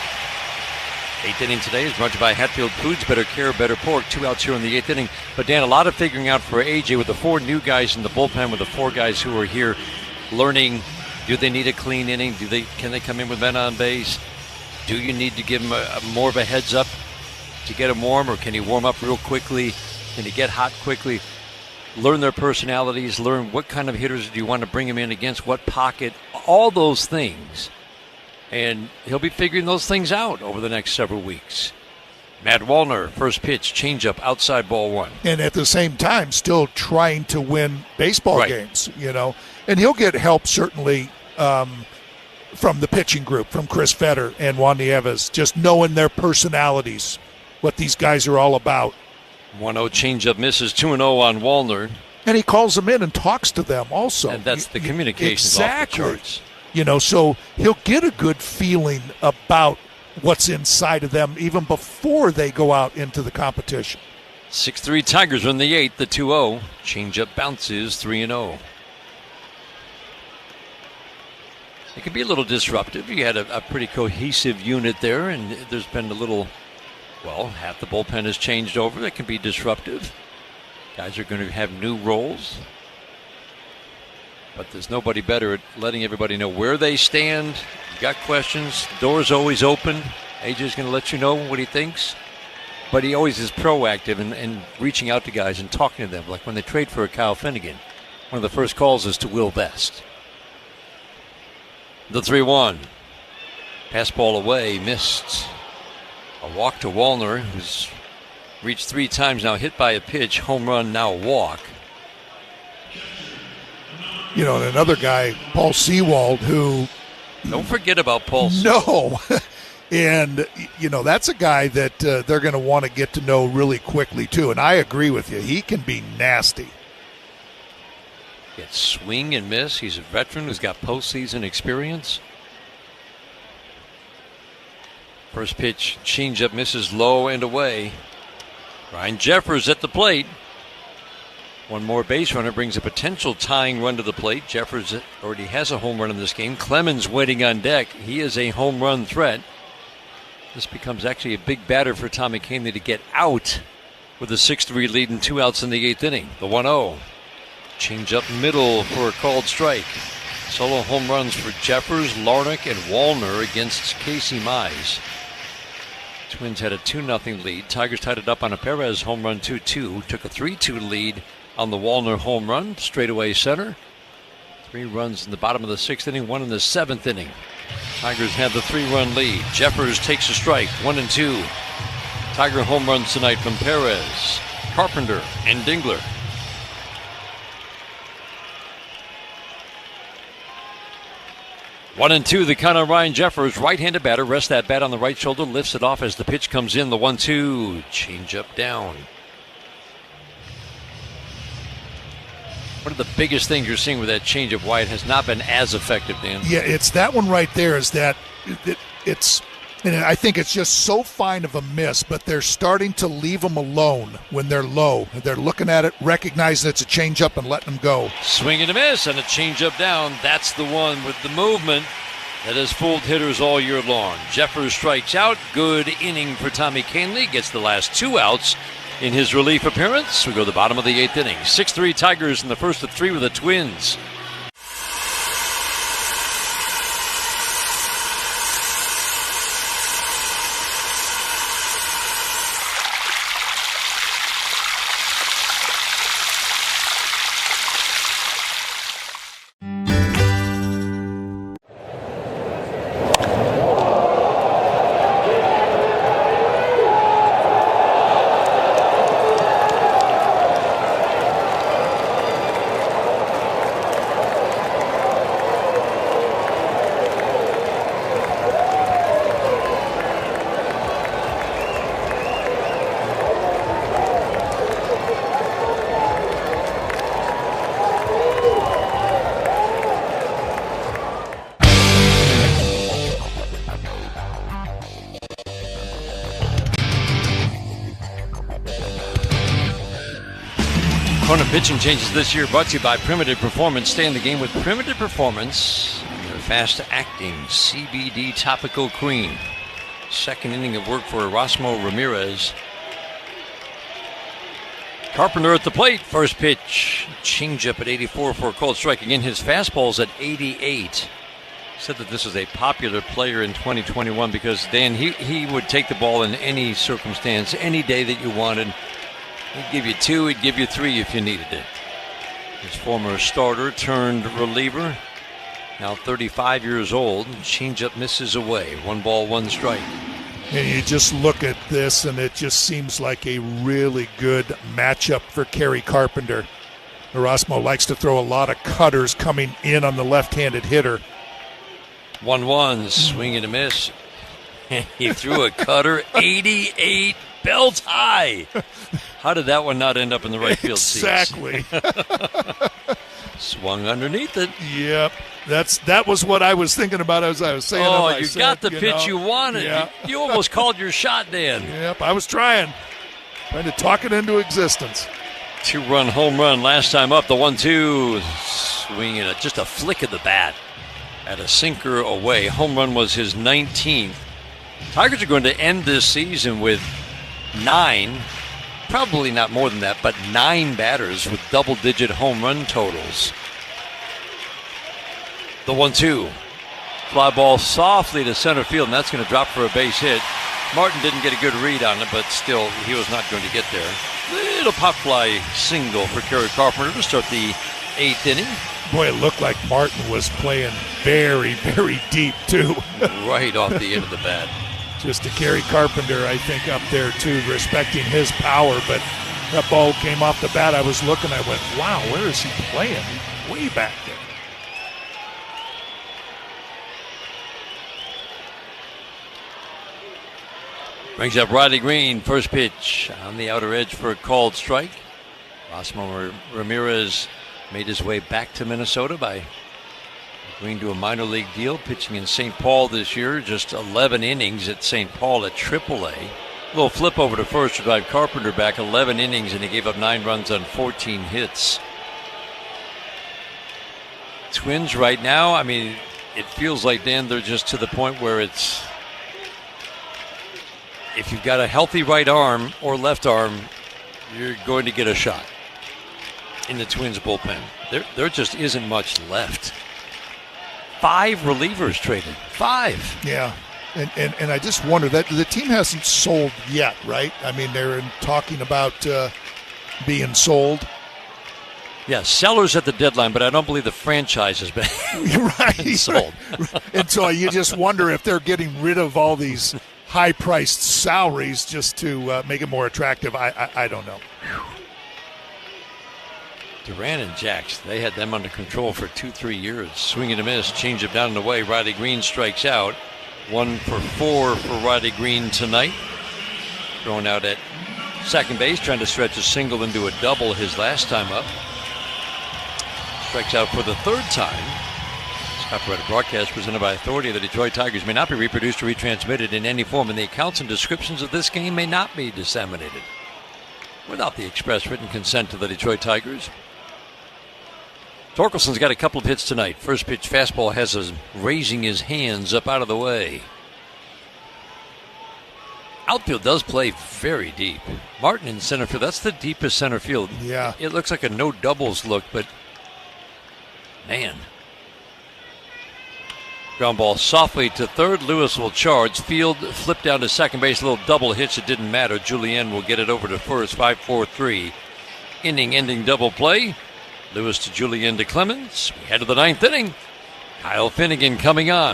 8th inning today is brought to you by Hatfield Foods, better care, better pork. 2 outs here in the 8th inning. But Dan, a lot of figuring out for AJ with the 4 new guys in the bullpen, with the 4 guys who are here learning. Do they need a clean inning? Can they come in with men on base? Do you need to give them more of a heads up to get him warm, or can he warm up real quickly? Can he get hot quickly? Learn their personalities, learn what kind of hitters do you want to bring him in against, what pocket, all those things. And he'll be figuring those things out over the next several weeks. Matt Wallner, first pitch, changeup, outside ball 1. And at the same time, still trying to win baseball games, And he'll get help, certainly, from the pitching group, from Chris Fetter and Juan Nieves, just knowing their personalities, what these guys are all about. 1-0 changeup misses, 2-0 on Wallner. And he calls them in and talks to them also. And that's the communication off the charts. So he'll get a good feeling about what's inside of them even before they go out into the competition. 6-3 Tigers are in the 8th, the 2-0. Changeup bounces, 3-0. It can be a little disruptive. You had a pretty cohesive unit there, and there's been a little, half the bullpen has changed over. That can be disruptive. Guys are going to have new roles. But there's nobody better at letting everybody know where they stand. You got questions, the door's always open. AJ's going to let you know what he thinks. But he always is proactive in reaching out to guys and talking to them. Like when they trade for a Kyle Finnegan, one of the first calls is to Will Best. The 3-1. Pass ball away, missed. A walk to Wallner, who's reached 3 times now, hit by a pitch, home run, now a walk. And another guy, Paul Sewald, who... Don't forget about Paul Sewald. No. And, that's a guy that they're going to want to get to know really quickly, too. And I agree with you. He can be nasty. Gets swing and miss. He's a veteran who's got postseason experience. First pitch, changeup, misses low and away. Ryan Jeffers at the plate. One more base runner brings a potential tying run to the plate. Jeffers already has a home run in this game. Clemens waiting on deck. He is a home run threat. This becomes actually a big batter for Tommy Kahnle to get out with a 6-3 lead and 2 outs in the 8th inning. The 1-0. Change up middle for a called strike. Solo home runs for Jeffers, Larnach, and Wallner against Casey Mize. Twins had a 2-0 lead. Tigers tied it up on a Perez home run 2-2. Took a 3-2 lead on the Wallner home run, straightaway center. 3 runs in the bottom of the 6th inning, 1 in the 7th inning. Tigers have the 3-run lead. Jeffers takes a strike, 1-2. Tiger home runs tonight from Perez, Carpenter, and Dingler. One and two, the count on Ryan Jeffers. Right-handed batter, rests that bat on the right shoulder, lifts it off as the pitch comes in. The 1-2, change up down. One of the biggest things you're seeing with that changeup, why it has not been as effective, Dan? Yeah, it's that one right there. Is that it's, and I think it's just so fine of a miss, but they're starting to leave them alone when they're low. They're looking at it, recognizing it's a changeup, and letting them go. Swing and a miss, and a changeup down. That's the one with the movement that has fooled hitters all year long. Jeffers strikes out. Good inning for Tommy Kahnle. Gets the last 2 outs in his relief appearance. We go to the bottom of the 8th inning. 6-3 Tigers in the first of 3 with the Twins. Pitching changes this year brought to you by Primitive Performance. Stay in the game with Primitive Performance, their fast-acting CBD topical cream. Second inning of work for Erasmo Ramirez. Carpenter at the plate. First pitch, changeup at 84 for a called strike. Again, his fastball's at 88. Said that this is a popular player in 2021 because, Dan, he would take the ball in any circumstance, any day that you wanted. He'd give you 2, he'd give you 3 if you needed it. His former starter turned reliever, now 35 years old. Changeup misses away. 1 ball, 1 strike. And you just look at this, and it just seems like a really good matchup for Kerry Carpenter. Erasmo likes to throw a lot of cutters coming in on the left-handed hitter. 1-1, swing and a miss. He threw a cutter, 88, belt high. How did that one not end up in the right field seats? Exactly. Swung underneath it. Yep. That was what I was thinking about as I was saying. Oh, you got the pitch you wanted. Yeah. You almost called your shot, Dan. Yep, I was trying to talk it into existence. 2-run home run last time up. The 1-2. Swinging it, just a flick of the bat. at a sinker away. Home run was his 19th. Tigers are going to end this season with 9, probably not more than that, but 9 batters with double-digit home run totals. The 1-2. Fly ball softly to center field, and that's going to drop for a base hit. Martin didn't get a good read on it, but still, he was not going to get there. Little pop fly single for Kerry Carpenter to start the 8th inning. Boy, it looked like Martin was playing very, very deep, too. Right off the end of the bat. Just to Kerry Carpenter, I think, up there, too, respecting his power. But that ball came off the bat. I was looking, I went, wow, where is he playing? Way back there. Brings up Riley Green, first pitch on the outer edge for a called strike. Rosmo Ramirez made his way back to Minnesota by agreeing to a minor league deal, pitching in St. Paul this year, just 11 innings at St. Paul at AAA. A little flip over to first to drive Carpenter back, 11 innings, and he gave up 9 runs on 14 hits. Twins right now, I mean, it feels like, Dan, they're just to the point where it's, if you've got a healthy right arm or left arm, you're going to get a shot in the Twins bullpen. There just isn't much left. 5 relievers traded. 5. Yeah. And I just wonder that the team hasn't sold yet, right? I mean, they're talking about being sold. Yeah, sellers at the deadline, but I don't believe the franchise has been sold. And so you just wonder if they're getting rid of all these high-priced salaries just to make it more attractive. I don't know. Duran and Jax, they had them under control for 2-3 years. Swing and a miss, change it down and away. Riley Green strikes out. 1 for 4 for Riley Green tonight. Thrown out at second base, trying to stretch a single into a double his last time up. Strikes out for the 3rd time. Copyrighted broadcast presented by authority of the Detroit Tigers may not be reproduced or retransmitted in any form, and the accounts and descriptions of this game may not be disseminated without the express written consent of the Detroit Tigers. Torkelson's got a couple of hits tonight. First pitch fastball has us raising his hands up out of the way. Outfield does play very deep. Martin in center field, that's the deepest center field. Yeah. It looks like a no doubles look, but man. Ground ball softly to third. Lewis will charge. Field flip down to second base. A little double hitch. It didn't matter. Julien will get it over to first. 5-4-3. Inning-ending double play. Lewis to Julien to Clemens. We head to the 9th inning. Kyle Finnegan coming on.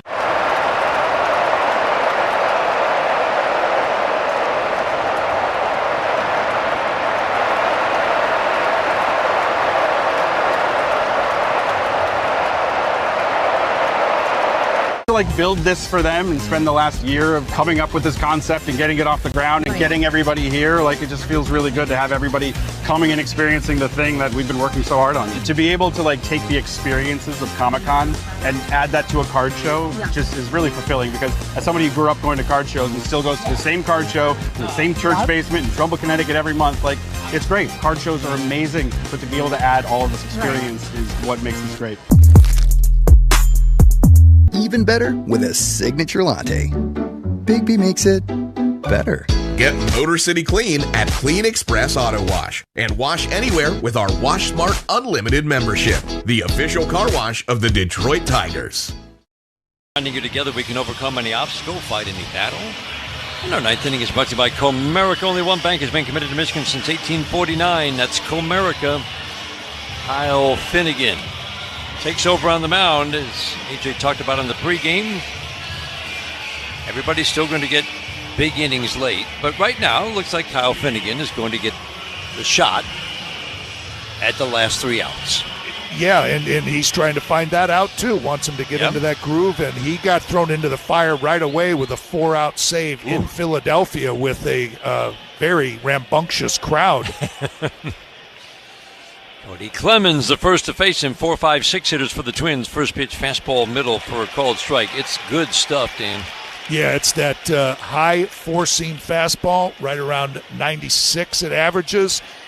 Like build this for them and spend the last year of coming up with this concept and getting it off the ground and getting everybody here. Like, it just feels really good to have everybody coming and experiencing the thing that we've been working so hard on. To be able to like take the experiences of Comic-Con and add that to a card show just is really fulfilling, because as somebody who grew up going to card shows and still goes to the same card show in the same church basement in Trumbull, Connecticut every month, like, it's great. Card shows are amazing, but to be able to add all of this experience is what makes this great. Even better with a signature latte. Big B makes it better. Get Motor City Clean at Clean Express Auto Wash and wash anywhere with our Wash Smart Unlimited membership, the official car wash of the Detroit Tigers. Finding you together, we can overcome any obstacle, fight any battle. And our 9th inning is brought to you by Comerica. Only one bank has been committed to Michigan since 1849. That's Comerica. Kyle Finnegan takes over on the mound, as AJ talked about in the pregame. Everybody's still going to get big innings late, but right now it looks like Kyle Finnegan is going to get the shot at the last 3 outs. Yeah, and he's trying to find that out too. Wants him to get into that groove, and he got thrown into the fire right away with a 4-out save in Philadelphia with a very rambunctious crowd. Cody Clemens, the first to face him. 4, 5, 6 hitters for the Twins. First pitch, fastball middle for a called strike. It's good stuff, Dan. Yeah, it's that high four-seam fastball, right around 96 it averages.